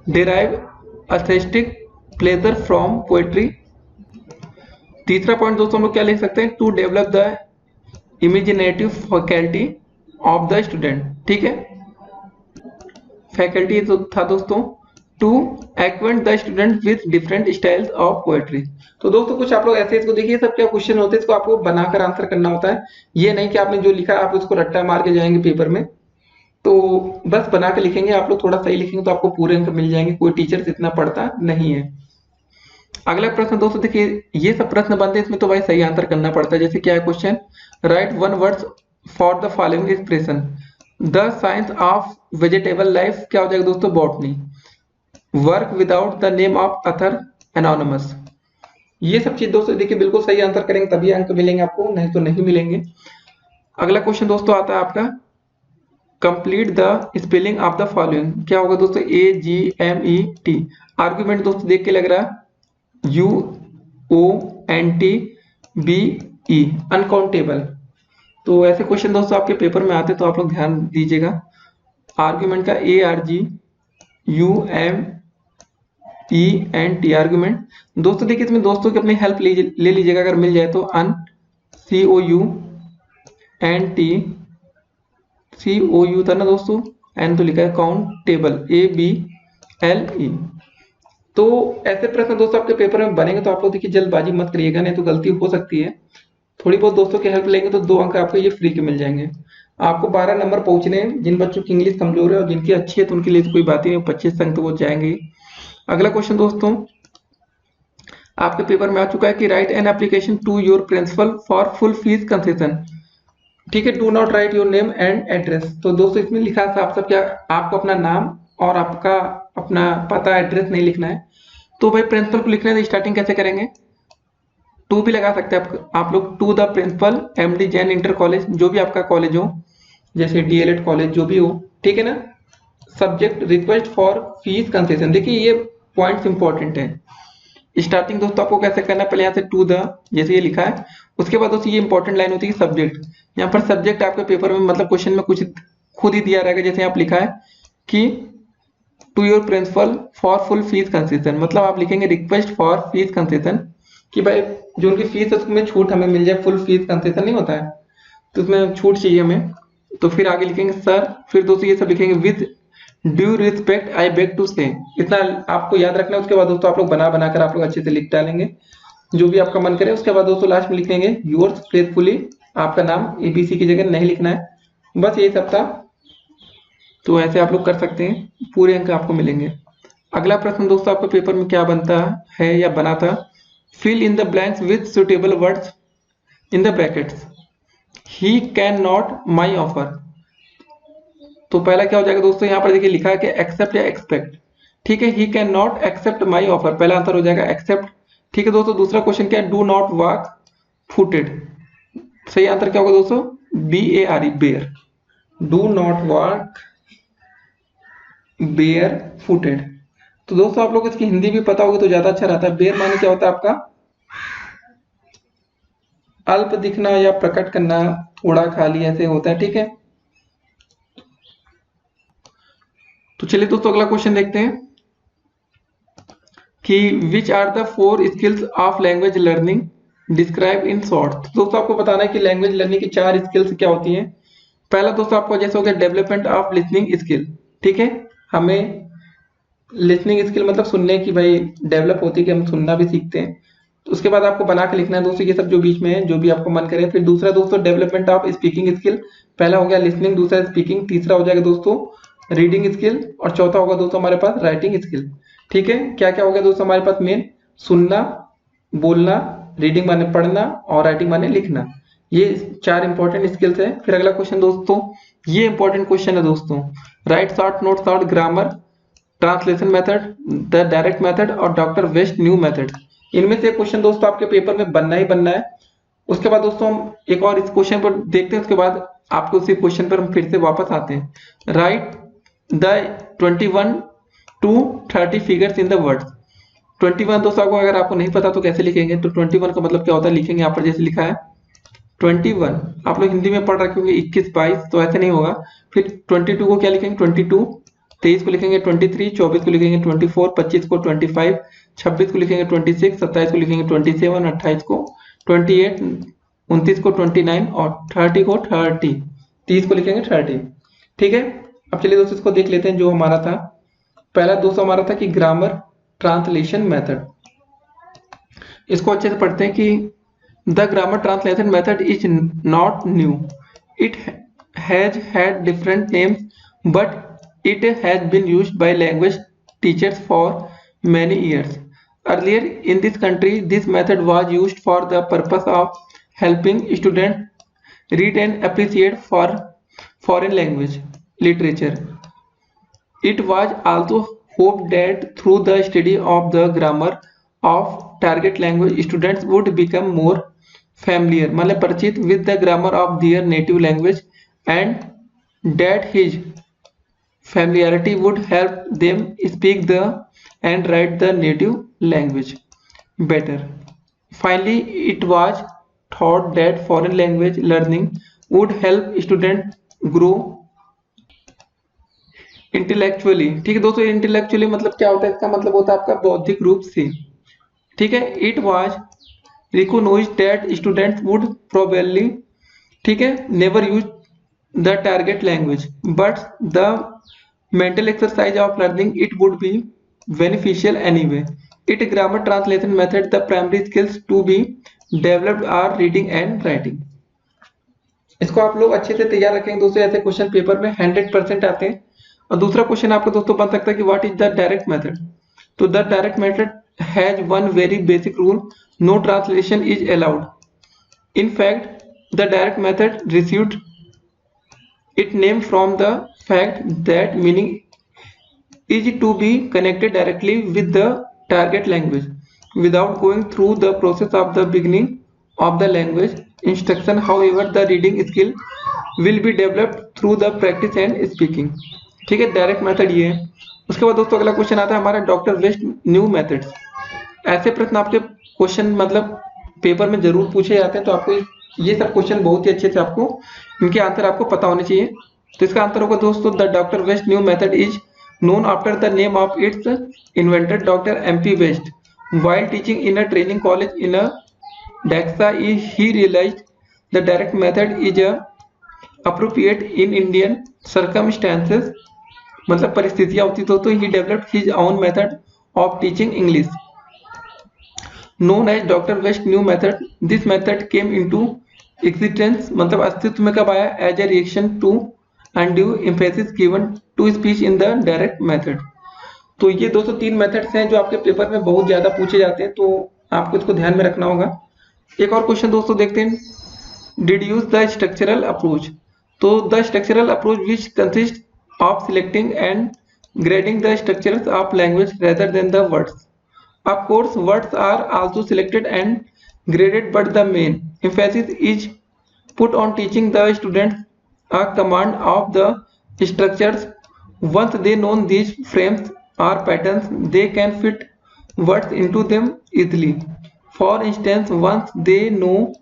derive aesthetic pleasure from poetry। तीसरा point दोस्तों हम लोग क्या लिख सकते हैं, to develop the imaginative faculty of the student, ठीक है। फैकल्टी तो था दोस्तों to acquaint the student with different styles of poetry. तो दोस्तों कुछ आप लोग ऐसे इसको देखिए, सब क्या क्वेश्चन होते हैं, इसको आपको बनाकर आंसर करना होता है। ये नहीं कि आपने जो लिखा आप उसको रट्टा मार के जाएंगे पेपर में, तो बस बना के लिखेंगे आप लोग, थोड़ा सही लिखेंगे तो आपको पूरे अंक मिल जाएंगे। कोई टीचर इतना पढ़ता नहीं है। अगला प्रश्न दोस्तों देखिए, ये सब प्रश्न बनते हैं इसमें तो भाई सही आंसर करना पड़ता है। जैसे क्या है question, write one words for the following expression. The science of vegetable life क्या हो जाएगा दोस्तों, botany. Work without the name of author anonymous. ये सब चीज दोस्तों देखिए बिल्कुल सही आंसर करेंगे तभी अंक मिलेंगे आपको, नहीं तो नहीं मिलेंगे। अगला क्वेश्चन दोस्तों आता है आपका, complete the spelling of the following. क्या होगा दोस्तों, AGMET। आर्गुमेंट दोस्तों देख के लग रहा है UONTBE, अनकाउंटेबल। तो ऐसे क्वेश्चन दोस्तों आपके पेपर में आते तो आप लोग ध्यान दीजिएगा। आर्गुमेंट का ARGUMENT आर्गुमेंट। दोस्तों देखिए इसमें दोस्तों की अपनी हेल्प ले लीजिएगा अगर मिल जाए तो। COUNT था ना दोस्तों, एन तो लिखा है, काउंटेबल ABLE। तो ऐसे प्रश्न दोस्तों आपके पेपर में बनेंगे, तो आप लोग देखिए जल्दबाजी मत करिएगा, नहीं तो गलती हो सकती है। थोड़ी बहुत दोस्तों की हेल्प लेंगे तो 2 अंक आपको ये फ्री के मिल जाएंगे। आपको 12 नंबर पहुंचने हैं। जिन बच्चों की इंग्लिश कमजोर है और जिनकी अच्छी है तो उनके लिए तो कोई बात ही नहीं, 25 अंक तो वो जाएंगे। अगला क्वेश्चन दोस्तों आपके पेपर में आ चुका है कि write an application to your principal for full fees concession, ठीक है। Do not write your name and address. तो दोस्तों इसमें लिखा है साफ साफ क्या, आपको अपना नाम और आपका अपना पता एड्रेस नहीं लिखना है। तो भाई प्रिंसिपल को लिखना है तो स्टार्टिंग कैसे करेंगे, टू भी लगा सकते हैं आप लोग, to the principal MD Jain inter college, जो भी आपका कॉलेज हो, जैसे DLED कॉलेज जो भी हो, ठीक है ना। Subject request for fees concession. देखिए ये पॉइंट्स इंपॉर्टेंट है। स्टार्टिंग दोस्तों आपको कैसे करना है, पहले यहाँ से टू द जैसे ये लिखा है, उसके बाद दोस्तों ये इंपॉर्टेंट लाइन होती है सब्जेक्ट। यहाँ पर सब्जेक्ट आपके पेपर में मतलब क्वेश्चन में कुछ खुद ही दिया रहेगा। जैसे आप लिखा है कि to your principal for full fees concession, मतलब आप लिखेंगे रिक्वेस्ट फॉर फीस कंसेशन कि भाई जो उनकी फीस है उसमें छूट हमें मिल जाए। फुल फीस कंसेशन नहीं होता है तो उसमें छूट चाहिए हमें। तो फिर आगे लिखेंगे सर, फिर दोस्तों ये सब लिखेंगे with due respect I beg to say. इतना आपको याद रखना है। उसके बाद दोस्तों आप लोग बना बनाकर आप लोग अच्छे से लिख डालेंगे जो भी आपका मन करे। उसके बाद दोस्तों लास्ट में लिखेंगे योर्स फेथफुली, आपका नाम ABC की जगह नहीं लिखना है। बस यही सब था। तो ऐसे आप लोग कर सकते हैं, पूरे अंक आपको मिलेंगे। अगला प्रश्न दोस्तों आपके पेपर में क्या बनता है या बना था, fill in the blanks with suitable words in the brackets. He can not my offer. तो पहला क्या हो जाएगा दोस्तों, यहाँ पर देखिए लिखा है कि एक्सेप्ट या एक्सपेक्ट, ठीक है। He can not accept my offer, पहला आंसर हो जाएगा एक्सेप्ट, ठीक है दोस्तों। दूसरा क्वेश्चन क्या है, डू नॉट वॉक फुटेड, सही आंसर क्या होगा दोस्तों, BARE bare. Do not walk bare footed. तो दोस्तों आप लोग को इसकी हिंदी भी पता होगी तो ज्यादा अच्छा रहता है। बेयर माने क्या होता है आपका अल्प दिखना या प्रकट करना, थोड़ा खाली ऐसे होता है, ठीक है। तो चलिए दोस्तों अगला क्वेश्चन देखते हैं कि which are the 4 skills of language learning describe in short. दोस्तों आपको बताना है कि लैंग्वेज लर्निंग की 4 स्किल्स क्या होती हैं। पहला दोस्तों आपको जैसे हो गया डेवलपमेंट ऑफ लिसनिंग स्किल, ठीक है। हमें लिसनिंग स्किल मतलब सुनने की भाई डेवलप होती है कि हम सुनना भी सीखते हैं। तो उसके बाद आपको बना के लिखना है दोस्तों, ये सब जो बीच में है जो भी आपको मन करे। फिर दूसरा दोस्तों डेवलपमेंट ऑफ स्पीकिंग स्किल, पहला हो गया लिसनिंग, दूसरा स्पीकिंग, तीसरा हो जाएगा दोस्तों रीडिंग स्किल और चौथा होगा दोस्तों हमारे पास राइटिंग स्किल, ठीक है। क्या क्या हो गया दोस्तों हमारे पास मेन, सुनना, बोलना, रीडिंग माने पढ़ना और राइटिंग माने लिखना, ये 4 इंपॉर्टेंट स्किल्स है। फिर अगला क्वेश्चन दोस्तों, ये इंपॉर्टेंट क्वेश्चन है दोस्तों, right short note short grammar, translation method, the direct method और डॉक्टर वेस्ट न्यू मेथड। इनमें से क्वेश्चन दोस्तों आपके पेपर में बनना ही बनना है। उसके बाद दोस्तों हम एक और इस क्वेश्चन पर देखते हैं, उसके बाद आपको उसी क्वेश्चन पर हम फिर से वापस आते हैं। Right the 21 to 30 figures in the words. 21 दोस्तों आपको अगर आपको नहीं पता तो कैसे लिखेंगे, तो 21 का मतलब क्या होता है लिखेंगे यहाँ पर जैसे लिखा है 21, आप लोग हिंदी में पढ़ रखे होंगे 21 22, तो ऐसे नहीं होगा। फिर 22 को क्या लिखेंगे 22, 23 को लिखेंगे 23, 24 को लिखेंगे 24, 25 को 25, 26 को लिखेंगे 26, 27 को लिखेंगे 27, 28 को 28, 29 को 29 और 30 को 30, 30 को लिखेंगे 30, ठीक है। अब चलिए दोस्तों इसको देख लेते हैं जो हमारा था। पहला दोस्तों हमारा था कि ग्रामर ट्रांसलेशन मेथड। इसको अच्छे से पढ़ते हैं कि the grammar translation method is not new, it has had different names but it has been used by language teachers for many years. Earlier in this country, this method was used for the purpose of helping students read and appreciate for foreign language literature. It was also hoped that through the study of the grammar of target language, students would become more familiar, मतलब परिचित with the grammar of their native language, and that his familiarity would help them speak the and write the native language better. Finally, it was thought that foreign language learning would help students grow intellectually, ठीक है दोस्तों। intellectually मतलब क्या होता है, इसका मतलब होता है आपका बौद्धिक रूप से, ठीक है। It was recognized that students would probably, ठीक है, never use the target language, but the mental exercise of learning it would be beneficial anyway. It grammar translation method the primary skills to be developed are reading and writing. इसको आप लोग अच्छे से तैयार रखेंगे दोस्तों, ऐसे क्वेश्चन पेपर में 100% आते हैं। और दूसरा क्वेश्चन आपको दोस्तों बन सकता है कि what is the direct method. तो the direct method has one very basic rule, no translation is allowed. In fact the direct method received it name from the fact that meaning is to be connected directly with the target language without going through the process of the beginning of the language instruction. However, the reading skill will be developed through the practice and speaking, ठीक है। Direct method ये है। उसके बाद दोस्तों अगला question आता है हमारा डॉक्टर वेस्ट न्यू मेथड्स। ऐसे प्रश्न आपके क्वेश्चन मतलब पेपर में जरूर पूछे जाते हैं, तो आपको ये सब क्वेश्चन बहुत ही अच्छे से आपको इनके आंसर आपको पता होने चाहिए। तो इसका आंसर होगा दोस्तों the doctor West new method is known after the name of its inventor doctor MP West. While teaching in a training college in a Daxa, he realized the direct method is appropriate in Indian circumstances, मतलब परिस्थितियां होती तो he developed his own method of teaching English known as Dr. West new method. This method came into existence, मतलब अस्तित्व में कब आया, as a reaction to undue emphasis given to speech in the direct method. तो ये दोस्तों 3 methods हैं जो आपके पेपर में बहुत ज्यादा पूछे जाते हैं, तो आपको इसको ध्यान में रखना होगा। एक और क्वेश्चन दोस्तों देखते हैं, डिड्यूस द स्ट्रक्चरल अप्रोच। तो the structural approach which consist of selecting and grading the structures of language rather than the words. Of course, words are also selected and graded, but the main emphasis is put on teaching the students a command of the structures. Once they know these frames are patterns, they can fit words into them easily. For instance, once they know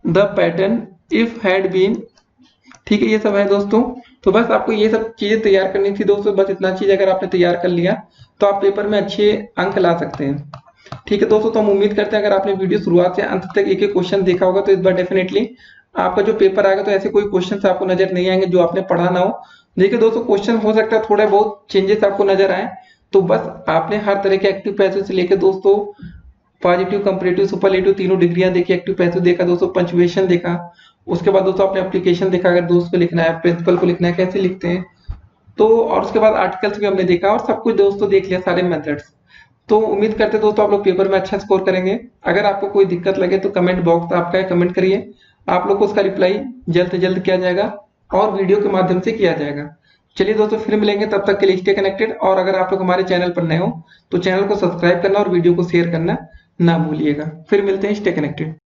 the pattern if had been, ठीक है, ये सब है दोस्तों। तो बस आपको ये सब चीजें तैयार करनी थी दोस्तों, बस इतना चीज अगर आपने तैयार कर लिया तो आप पेपर में अच्छे अंक ला सकते हैं। ठीक है दोस्तों, तो हम उम्मीद करते हैं अगर आपने वीडियो शुरुआत से अंत तक एक एक क्वेश्चन देखा होगा तो इस बार डेफिनेटली आपका जो पेपर आएगा तो ऐसे कोई क्वेश्चन आपको नजर नहीं आएंगे जो आपने पढ़ा ना हो। देखिए दोस्तों, क्वेश्चन हो सकता है थोड़े बहुत चेंजेस आपको नजर आए, तो बस आपने हर तरह के एक्टिव पैसेज से लेकर दोस्तों पॉजिटिव, कंपैरेटिव, सुपरलेटिव तीनों डिग्रियां देखी, एक्टिव पैसिव देखा दोस्तों, पंचुएशन देखा, उसके बाद दोस्तों आपने एप्लीकेशन देखा, अगर दोस्त को लिखना है, प्रिंसिपल को लिखना है, कैसे लिखते हैं, तो और उसके बाद आर्टिकल्स भी हमने देखा और सब कुछ दोस्तों देख लिया, सारे मेथड्स। तो उम्मीद करते हैं दोस्तों आप लोग पेपर में अच्छा स्कोर करेंगे। अगर आपको कोई दिक्कत लगे तो कमेंट बॉक्स आपका है, कमेंट करिए, आप लोग को उसका रिप्लाई जल्द से जल्द किया जाएगा और वीडियो के माध्यम से किया जाएगा। चलिए दोस्तों, फिर मिलेंगे, तब तक के लिए स्टे कनेक्टेड। और अगर आप लोग हमारे चैनल पर नए हो तो चैनल को सब्सक्राइब करना और वीडियो को शेयर करना ना भूलिएगा। फिर मिलते हैं, स्टे कनेक्टेड।